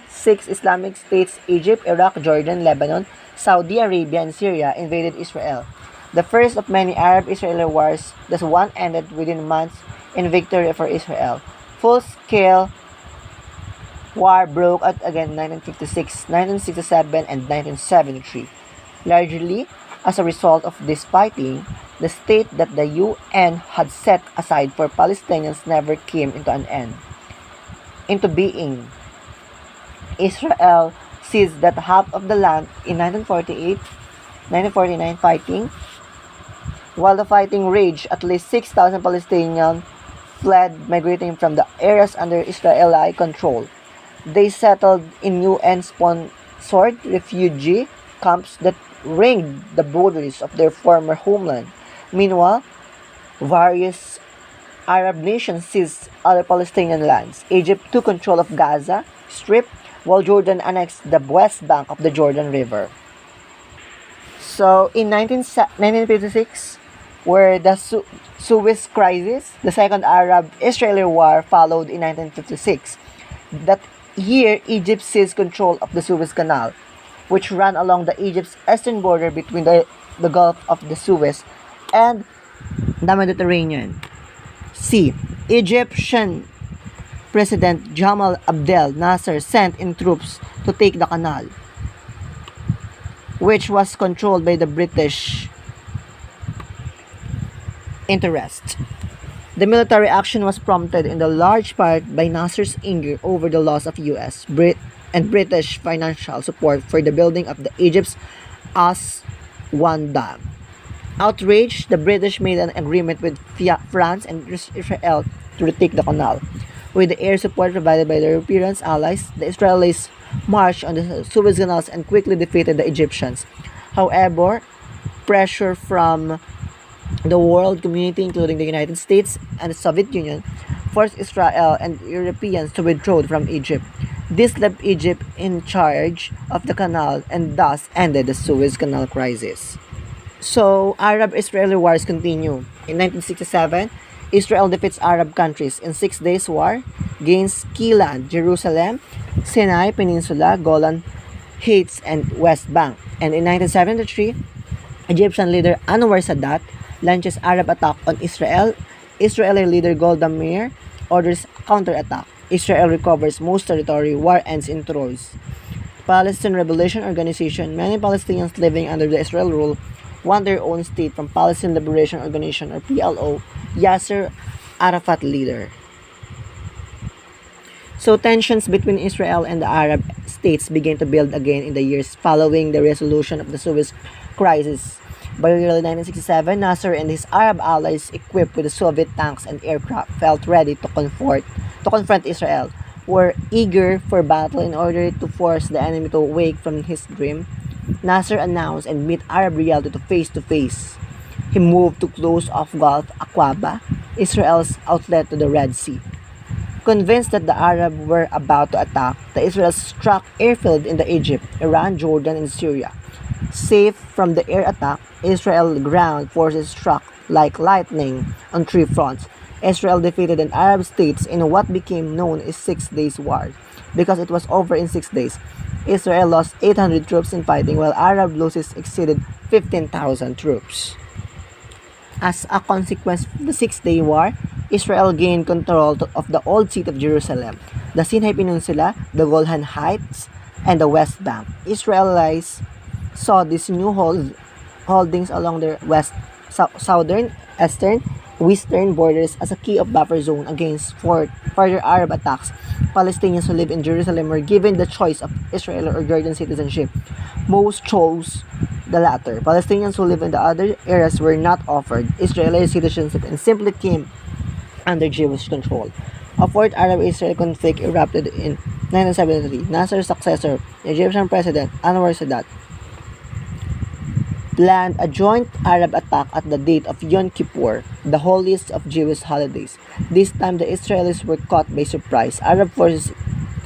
Six Islamic states, Egypt, Iraq, Jordan, Lebanon, Saudi Arabia, and Syria, invaded Israel. The first of many Arab-Israeli wars, thus one ended within months in victory for Israel. Full-scale war broke out again in 1956, 1967, and 1973. Largely as a result of this fighting, the state that the UN had set aside for Palestinians never came into being. Israel seized that half of the land in 1949 fighting. While the fighting raged, at least 6,000 Palestinians fled, migrating from the areas under Israeli control. They settled in UN-sponsored refugee camps that ringed the borders of their former homeland. Meanwhile, various Arab nations seized other Palestinian lands. Egypt took control of Gaza Strip, while Jordan annexed the west bank of the Jordan River. So, in 1956, where the Suez Crisis, the Second Arab-Israeli War followed in 1956. That year, Egypt seized control of the Suez Canal, which ran along the Egypt's eastern border between the Gulf of the Suez and the Mediterranean Sea. Egyptian President Jamal Abdel Nasser sent in troops to take the canal, which was controlled by the British interest. The military action was prompted in the large part by Nasser's anger over the loss of U.S. and British financial support for the building of the Egypt's Aswan Dam. Outraged, the British made an agreement with France and Israel to retake the canal. With the air support provided by the European allies, the Israelis marched on the Suez Canal and quickly defeated the Egyptians. However, pressure from the world community, including the United States and the Soviet Union, forced Israel and Europeans to withdraw from Egypt. This left Egypt in charge of the canal and thus ended the Suez Canal crisis. So, Arab-Israeli wars continue. In 1967, Israel defeats Arab countries in 6 days war, gains key land, Jerusalem, Sinai Peninsula, Golan Heights, and West Bank. And in 1973, Egyptian leader Anwar Sadat launches Arab attack on Israel. Israeli leader Golda Meir orders counterattack. Israel recovers most territory. War ends in truce. Palestine Liberation Organization. Many Palestinians living under the Israel rule want their own state from Palestine Liberation Organization or PLO. Yasser Arafat leader. So tensions between Israel and the Arab states began to build again in the years following the resolution of the Suez crisis. By early 1967, Nasser and his Arab allies, equipped with the Soviet tanks and aircraft, felt ready to confront Israel, were eager for battle in order to force the enemy to wake from his dream. Nasser announced and meet Arab reality to face. He moved to close off Gulf Aqaba, Israel's outlet to the Red Sea. Convinced that the Arabs were about to attack, the Israelis struck airfield in the Egypt, Iran, Jordan, and Syria. Safe from the air attack, Israel ground forces struck like lightning on 3 fronts. Israel defeated the Arab states in what became known as 6 Days War. Because it was over in 6 days, Israel lost 800 troops in fighting, while Arab losses exceeded 15,000 troops. As a consequence of the 6-day war, Israel gained control of the old city of Jerusalem, the Sinai Peninsula, the Golan Heights, and the West Bank. Israelis saw these new holdings along their southern, eastern, western borders as a key of buffer zone against further Arab attacks. Palestinians who live in Jerusalem were given the choice of Israeli or Jordan citizenship. Most chose the latter. Palestinians who live in the other areas were not offered Israeli citizenship and simply came under Jewish control. A fourth Arab-Israeli conflict erupted in 1973. Nasser's successor, the Egyptian President Anwar Sadat, planned a joint Arab attack at the date of Yom Kippur, the holiest of Jewish holidays. This time, the Israelis were caught by surprise. Arab forces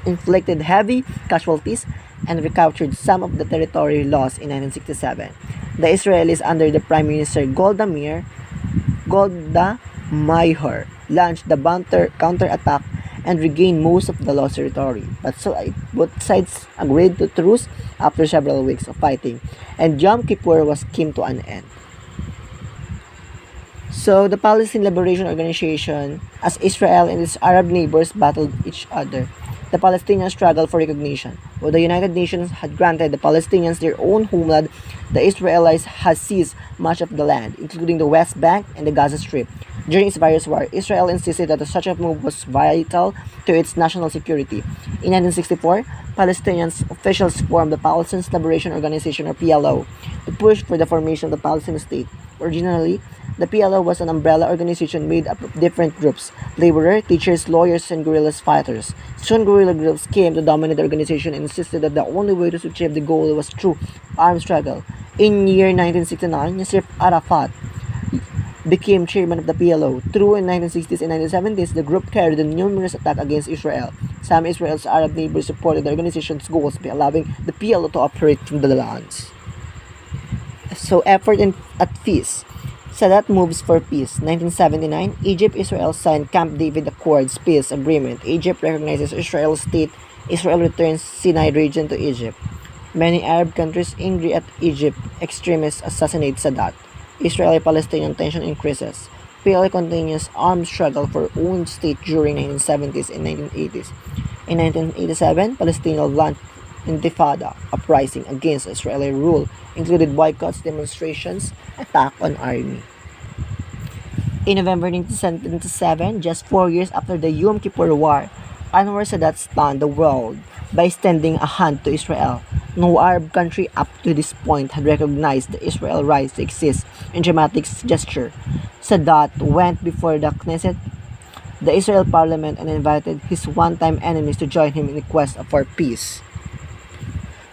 inflicted heavy casualties and recaptured some of the territory lost in 1967. The Israelis, under the Prime Minister Golda Meir, launched the counterattack and regained most of the lost territory. But so both sides agreed to truce after several weeks of fighting, and Yom Kippur came to an end. So the Palestine Liberation Organization, as Israel and its Arab neighbors battled each other, the Palestinians struggled for recognition. While the United Nations had granted the Palestinians their own homeland, the Israelis had seized much of the land, including the West Bank and the Gaza Strip. During its various wars, Israel insisted that such a move was vital to its national security. In 1964, Palestinian officials formed the Palestine Liberation Organization, or PLO, to push for the formation of the Palestinian state. Originally, the PLO was an umbrella organization made up of different groups: laborers, teachers, lawyers, and guerrilla fighters. Soon, guerrilla groups came to dominate the organization and insisted that the only way to achieve the goal was through armed struggle. In year 1969, Yasser Arafat became chairman of the PLO. Through in 1960s and 1970s, the group carried a numerous attacks against Israel. Some Israel's Arab neighbors supported the organization's goals by allowing the PLO to operate from the lands. So at peace. Sadat moves for peace. 1979, Egypt-Israel signed Camp David Accords peace agreement. Egypt recognizes Israel's state. Israel returns Sinai region to Egypt. Many Arab countries angry at Egypt extremists assassinate Sadat. Israeli-Palestinian tension increases. PLA continues armed struggle for own state during 1970s and 1980s. In 1987, Palestinians launched Intifada, uprising against Israeli rule, included boycotts, demonstrations, attack on army. In November 1977, just 4 years after the Yom Kippur War, Anwar Sadat stunned the world by extending a hand to Israel. No Arab country up to this point had recognized the Israel right to exist in dramatic gesture. Sadat went before the Knesset, the Israel parliament, and invited his one-time enemies to join him in the quest for peace.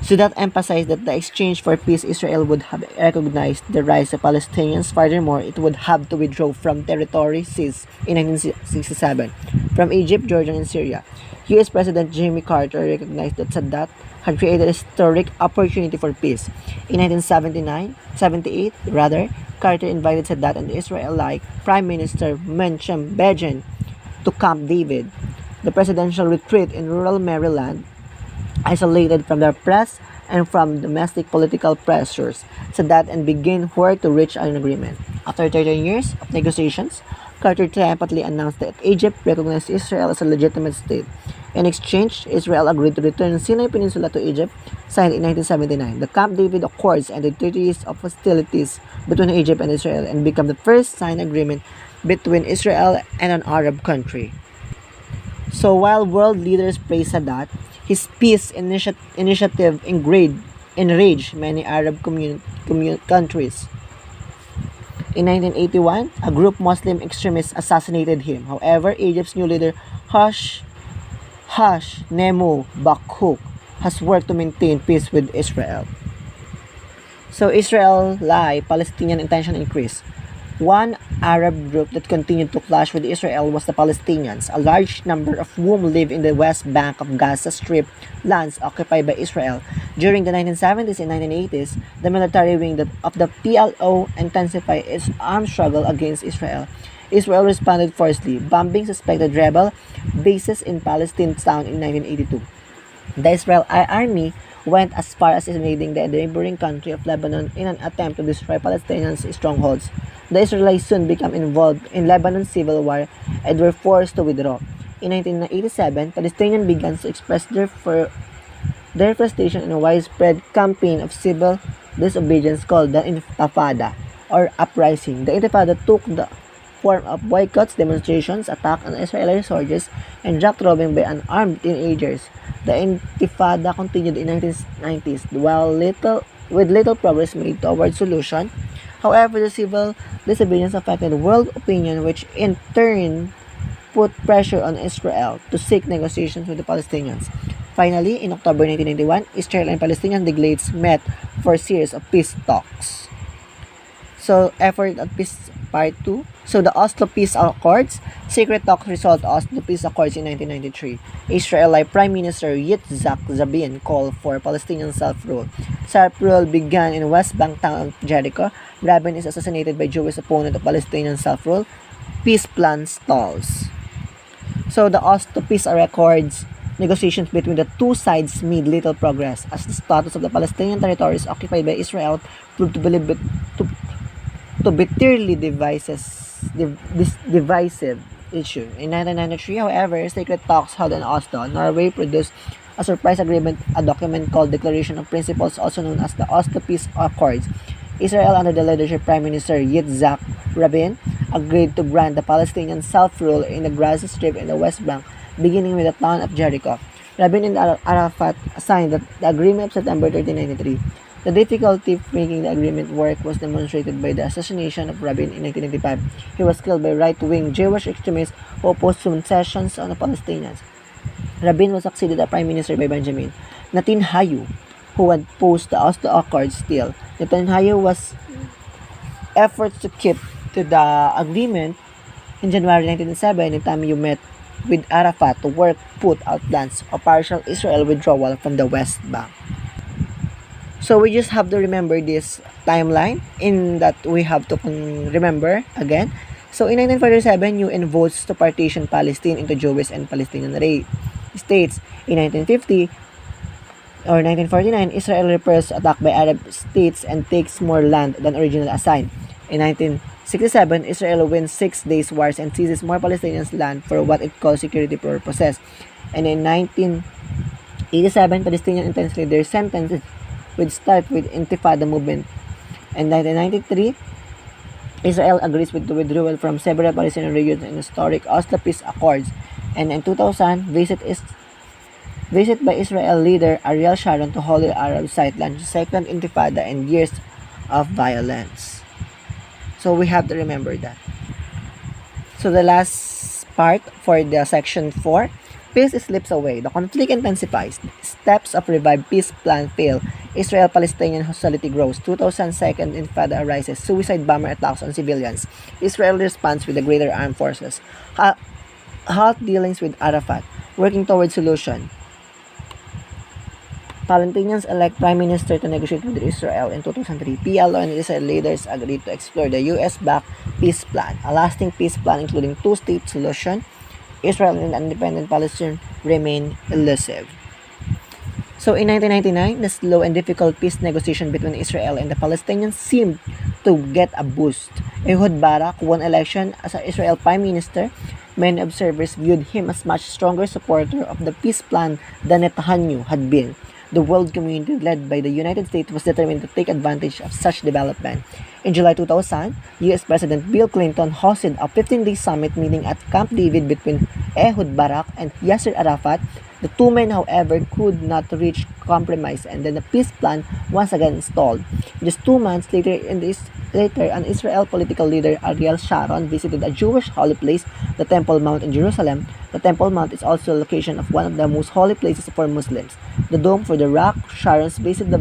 Sadat emphasized that the exchange for peace Israel would have recognized the rights of Palestinians. Furthermore, it would have to withdraw from territory seized in 1967 from Egypt, Jordan, and Syria. U.S. President Jimmy Carter recognized that Sadat had created a historic opportunity for peace. In 1978, Carter invited Sadat and the Israeli Prime Minister Menachem Begin to Camp David, the presidential retreat in rural Maryland, isolated from the press and from domestic political pressures. Sadat and Begin worked to reach an agreement. After 13 years of negotiations, Carter triumphantly announced that Egypt recognized Israel as a legitimate state. In exchange, Israel agreed to return Sinai Peninsula to Egypt, signed in 1979. The Camp David Accords ended 30 years of hostilities between Egypt and Israel and became the first signed agreement between Israel and an Arab country. So while world leaders praised Sadat, his peace initiative enraged many Arab countries. In 1981, a group Muslim extremists assassinated him. However, Egypt's new leader, Nemu Bakhuk, has worked to maintain peace with Israel. So Israeli-Palestinian tension increased. One Arab group that continued to clash with Israel was the Palestinians, a large number of whom live in the West Bank of Gaza Strip, lands occupied by Israel. During the 1970s and 1980s, the military wing of the PLO intensified its armed struggle against Israel. Israel responded forcefully, bombing suspected rebel bases in Palestine town in 1982. The Israeli army went as far as invading the neighboring country of Lebanon in an attempt to destroy Palestinian strongholds. The Israelis soon became involved in Lebanon's civil war and were forced to withdraw. In 1987, Palestinians began to express their frustration in a widespread campaign of civil disobedience called the Intifada, or uprising. The Intifada took the form of boycotts, demonstrations, attacks on Israeli soldiers, and drug robbing by unarmed teenagers. The Intifada continued in the 1990s, with little progress made toward solution. However, the civil disobedience affected world opinion, which in turn put pressure on Israel to seek negotiations with the Palestinians. Finally, in October 1991, Israel and Palestinian delegates met for a series of peace talks. So, effort at peace part 2. So, the Oslo Peace Accords. Secret talks result Oslo Peace Accords in 1993. Israeli Prime Minister Yitzhak Rabin called for Palestinian self-rule. Self-rule began in West Bank town of Jericho. Rabin is assassinated by Jewish opponent of Palestinian self-rule. Peace plan stalls. So, the Oslo Peace Accords negotiations between the two sides made little progress as the status of the Palestinian territories occupied by Israel proved to be bitterly divisive issue. In 1993, however, secret talks held in Oslo, Norway produced a surprise agreement, a document called Declaration of Principles, also known as the Oslo Peace Accords. Israel, under the leadership of Prime Minister Yitzhak Rabin, agreed to grant the Palestinian self-rule in the Gaza Strip and the West Bank, beginning with the town of Jericho. Rabin and Arafat signed the agreement of September 1993. The difficulty of making the agreement work was demonstrated by the assassination of Rabin in 1995. He was killed by right-wing Jewish extremists who opposed concessions on the Palestinians. Rabin was succeeded as Prime Minister by Benjamin Netanyahu, who had opposed the Oslo Accords still. Netanyahu's efforts to keep to the agreement. In January 1997, Netanyahu met with Arafat to put out plans of partial Israel withdrawal from the West Bank. So we just have to remember this timeline in that we have to remember again. So in 1947, UN votes to partition Palestine into Jewish and Palestinian states. In 1950 or 1949, Israel repels attack by Arab states and takes more land than originally assigned. In 1967, Israel wins 6 days wars and seizes more Palestinian land for what it calls security purposes. And in 1987, Palestinian intense leaders sentenced would start with Intifada movement. In 1993, Israel agrees with the withdrawal from several Palestinian regions in historic Oslo Peace Accords. And in 2000, visit by Israel leader Ariel Sharon to Holy Arab site launched second Intifada and years of violence. So we have to remember that. So the last part for the section 4, peace slips away. The conflict intensifies. Steps of revived peace plan fail. Israel-Palestinian hostility grows. 2002 Intifada arises. Suicide bomber attacks on civilians. Israel responds with the greater armed forces. Halt dealings with Arafat. Working towards solution. Palestinians elect Prime Minister to negotiate with Israel in 2003. PLO and Israel leaders agreed to explore the US-backed peace plan, a lasting peace plan including two-state solution. Israel and independent Palestine remain elusive. So in 1999, the slow and difficult peace negotiation between Israel and the Palestinians seemed to get a boost. Ehud Barak won election as an Israel Prime Minister. Many observers viewed him as much stronger supporter of the peace plan than Netanyahu had been. The world community, led by the United States, was determined to take advantage of such development. In July 2000, U.S. President Bill Clinton hosted a 15-day summit meeting at Camp David between Ehud Barak and Yasser Arafat. The two men, however, could not reach compromise, and then the peace plan once again stalled. Just 2 months later, an Israel political leader, Ariel Sharon, visited a Jewish holy place, the Temple Mount in Jerusalem. The Temple Mount is also a location of one of the most holy places for Muslims, the Dome for the Rock. Sharon's visit the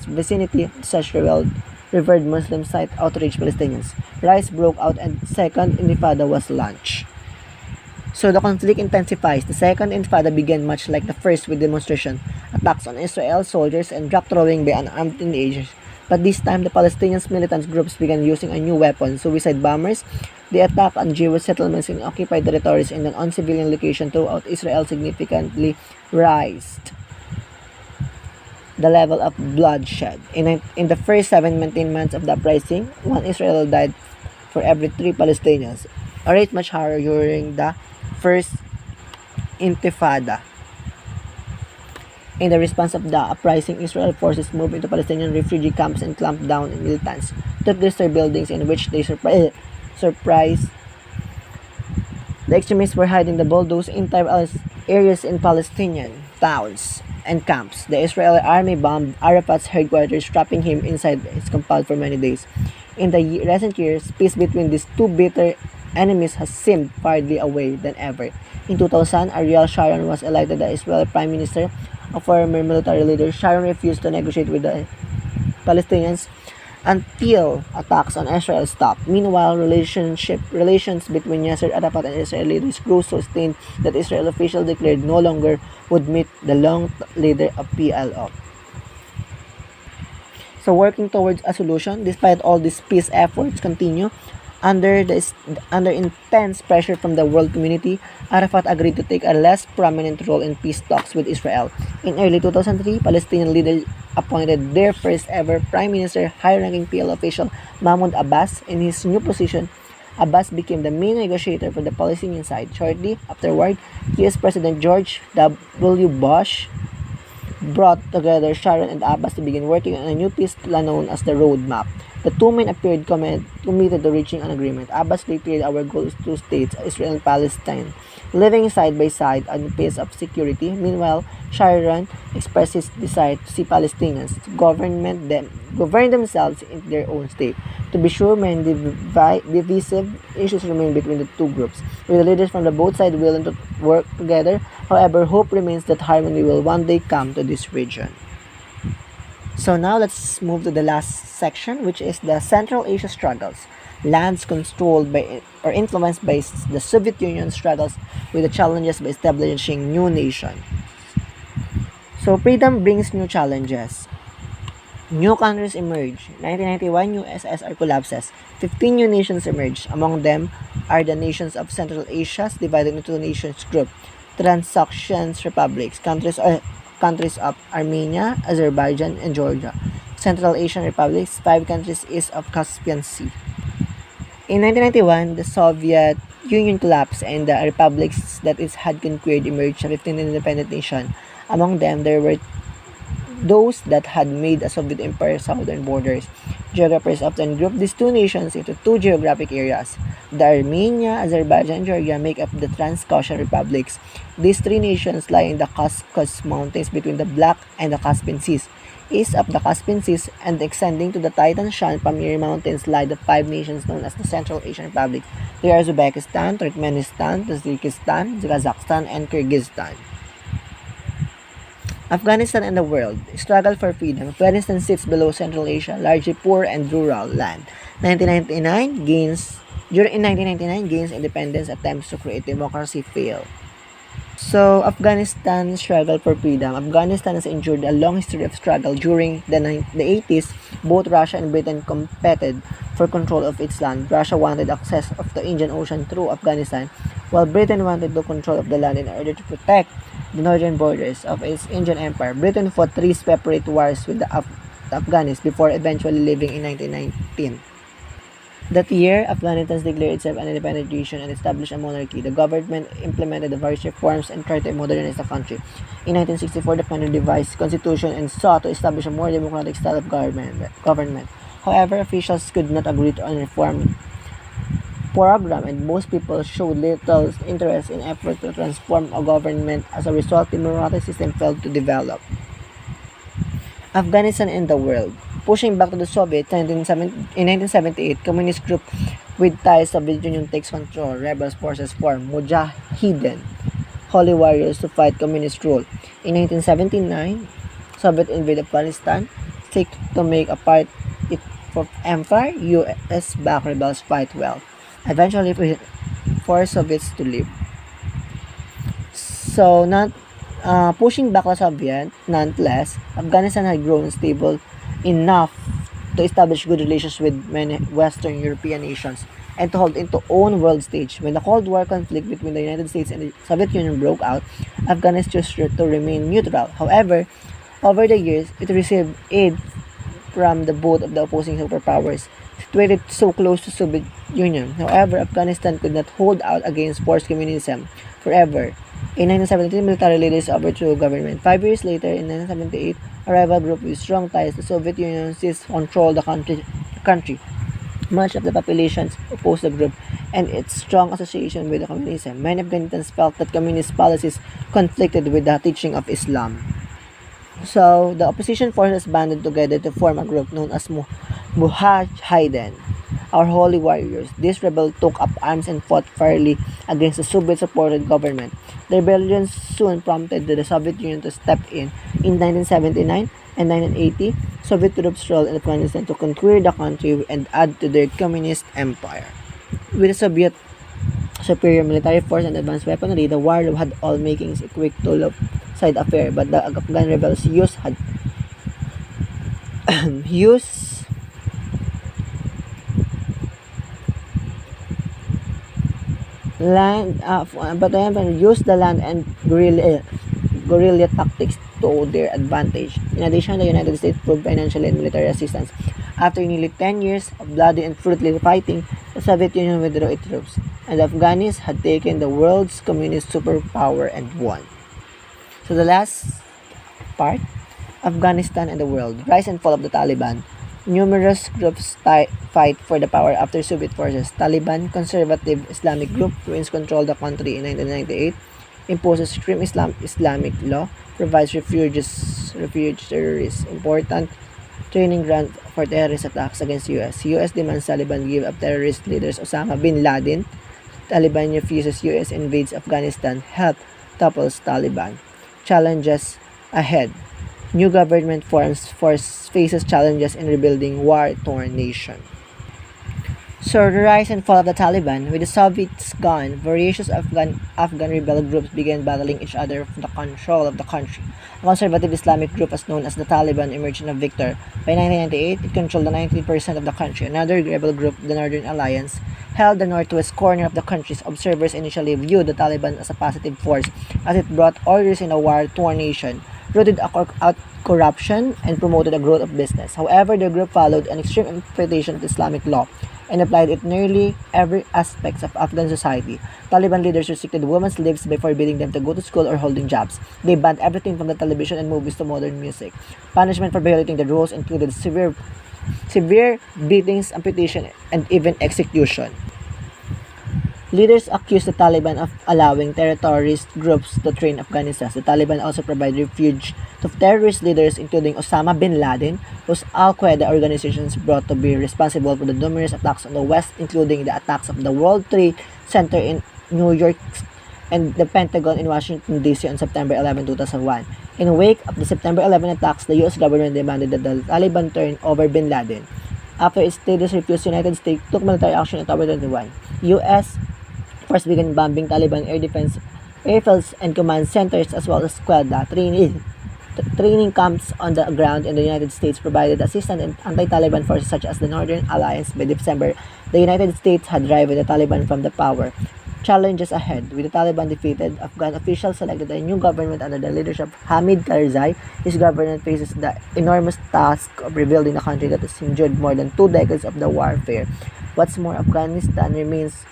vicinity of such revered Muslim site outraged Palestinians. Riots broke out and second Intifada was launched. So the conflict intensifies. The second Intifada began much like the first with demonstration, attacks on Israel soldiers, and rock throwing by unarmed teenagers. But this time, the Palestinian militant groups began using a new weapon, suicide bombers. The attack on Jewish settlements in occupied territories and on civilian locations throughout Israel significantly raised the level of bloodshed. In the first 17 months of the uprising, 1 Israeli died for every 3 Palestinians, a rate much higher during the first Intifada. In the response of the uprising, Israel forces moved into Palestinian refugee camps and clamped down on militants, took destroy buildings in which they surprised the extremists were hiding the bulldozed entire areas in Palestinian towns and camps. The Israeli army bombed Arafat's headquarters, trapping him inside its compound for many days. In the recent years, peace between these two bitter enemies has seemed farther away than ever. In 2000, Ariel Sharon was elected the Israeli Prime Minister. A former military leader, Sharon refused to negotiate with the Palestinians until attacks on Israel stopped. Meanwhile, relations between Yasser Arafat and Israel leaders grew so strained that Israel officials declared no longer would meet the long leader of PLO. So working towards a solution, despite all these peace efforts continue, under intense pressure from the world community, Arafat agreed to take a less prominent role in peace talks with Israel. In early 2003, Palestinian leaders appointed their first ever Prime Minister, high-ranking PLO official Mahmoud Abbas. In his new position, Abbas became the main negotiator for the Palestinian side. Shortly afterward, U.S. President George W. Bush brought together Sharon and Abbas to begin working on a new peace plan known as the Roadmap. The two men appeared committed to reaching an agreement. Abbas declared, "Our goal is 2 states, Israel and Palestine, living side by side on the pace of security." Meanwhile, Sharon expressed his desire to see Palestinians govern themselves in their own state. To be sure, many divisive issues remain between the two groups, with the leaders from the both sides willing to work together. However, hope remains that harmony will one day come to this region. So now let's move to the last section, which is the Central Asia struggles. Lands controlled by or influenced by the Soviet Union struggles with the challenges by establishing new nation. So freedom brings new challenges. New countries emerge. 1991, USSR collapses. 15 new nations emerge. Among them are the nations of Central Asia, divided into two nations group. Transactions republics. Countries of Armenia, Azerbaijan, and Georgia. Central Asian republics, 5 countries east of Caspian Sea. In 1991, the Soviet Union collapsed and the republics that it had conquered emerged, 15 independent nations. Among them, there were those that had made a Soviet Empire southern borders. Geographers often group these two nations into two geographic areas. The Armenia, Azerbaijan, and Georgia make up the Transcaucasus republics. These three nations lie in the Caucasus Mountains between the Black and the Caspian Seas. East of the Caspian Seas and extending to the Titan Shan Pamir Mountains lie the 5 nations known as the Central Asian Republic. They are Uzbekistan, Turkmenistan, Tajikistan, Kazakhstan, and Kyrgyzstan. Afghanistan and the world. Struggle for freedom. Afghanistan sits below Central Asia, largely poor and rural land. 1999 gains During 1999 gains independence, attempts to create democracy fail. So, Afghanistan struggle for freedom. Afghanistan has endured a long history of struggle. During the 80s, both Russia and Britain competed for control of its land. Russia wanted access of the Indian Ocean through Afghanistan, while Britain wanted the control of the land in order to protect the northern borders of its Indian Empire. Britain fought 3 separate wars with the Afghans before eventually leaving in 1919. That year, Afghanistan declared itself an independent nation and established a monarchy. The government implemented the various reforms and tried to modernize the country. In 1964, the country devised constitution and sought to establish a more democratic style of government. However, officials could not agree on reform program, and most people showed little interest in efforts to transform a government. As a result, the democratic system failed to develop. Afghanistan and the world. Pushing back to the Soviets, in 1978, communist group with ties to the Soviet Union takes control. Rebel forces form Mujahideen, holy warriors to fight communist rule. In 1979, Soviet invade Afghanistan, seek to make apart it from empire. US-backed rebels fight well, eventually force Soviets to leave. So, not pushing back the Soviet, nonetheless, Afghanistan had grown stable enough to establish good relations with many Western European nations and to hold into own world stage. When the Cold War conflict between the United States and the Soviet Union broke out, Afghanistan chose to remain neutral. However, over the years, it received aid from both of the opposing superpowers, situated so close to Soviet Union. However, Afghanistan could not hold out against forced communism forever. In 1973, military leaders overthrew government. 5 years later, in 1978, a rival group with strong ties to the Soviet Union seized control of the country. Much of the population opposed the group and its strong association with communism. Many Afghanistans felt that communist policies conflicted with the teaching of Islam. So, the opposition forces banded together to form a group known as Mujahideen, our holy warriors. These rebels took up arms and fought fiercely against the Soviet-supported government. The rebellion soon prompted the Soviet Union to step in. In 1979 and 1980, Soviet troops rolled in Afghanistan to conquer the country and add to their communist empire. With the Soviet superior military force and advanced weaponry, the war had all makings a quick two-side affair, but the Afghan rebels used used the land and guerrilla tactics to their advantage. In addition, the United States proved financial and military assistance. After nearly 10 years of bloody and fruitless fighting, the Soviet Union withdrew its troops, and the Afghans had taken the world's communist superpower and won. So the last part, Afghanistan and the world. Rise and fall of the Taliban. Numerous groups fight for the power after Soviet forces. Taliban, conservative Islamic group, wins control the country in 1998, imposes extreme Islamic law, provides refuge terrorists, important training ground for terrorist attacks against U.S. U.S. demands Taliban give up terrorist leaders Osama bin Laden. Taliban refuses U.S. invades Afghanistan. Help topples Taliban. Challenges ahead. New government faces challenges in rebuilding war-torn nation. So, the rise and fall of the Taliban. With the Soviets gone, various Afghan rebel groups began battling each other for the control of the country. A conservative Islamic group as known as the Taliban emerged a victor. By 1998, it controlled the 90% of the country. Another rebel group, the Northern Alliance, held the northwest corner of the country. Observers initially viewed the Taliban as a positive force as it brought orders in a war-torn nation, rooted out corruption, and promoted the growth of business. However, the group followed an extreme interpretation of Islamic law and applied it nearly every aspect of Afghan society. Taliban leaders restricted women's lives by forbidding them to go to school or holding jobs. They banned everything from the television and movies to modern music. Punishment for violating the rules included severe beatings, amputation, and even execution. Leaders accused the Taliban of allowing terrorist groups to train Afghanistans. The Taliban also provided refuge to terrorist leaders including Osama bin Laden, whose Al-Qaeda organization is brought to be responsible for the numerous attacks on the West, including the attacks of the World Trade Center in New York and the Pentagon in Washington, D.C. on September 11, 2001. In the wake of the September 11 attacks, the U.S. government demanded that the Taliban turn over bin Laden. After its leaders refused, the United States took military action on October 21. U.S. force began bombing Taliban air defense airfields and command centers as well as Quetta training camps on the ground, and the United States provided assistance and anti-Taliban forces such as the Northern Alliance. By December, the United States had driven the Taliban from the power. Challenges ahead. With the Taliban defeated, Afghan officials selected a new government under the leadership of Hamid Karzai. His government faces the enormous task of rebuilding a country that has endured more than 2 decades of the warfare. What's more, Afghanistan remains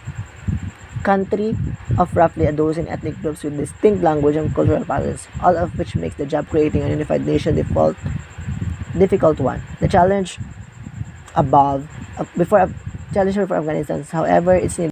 country of roughly a dozen ethnic groups with distinct language and cultural patterns, all of which makes the job creating a unified nation difficult one. The challenge above before challenge for Afghanistan, however, it's needed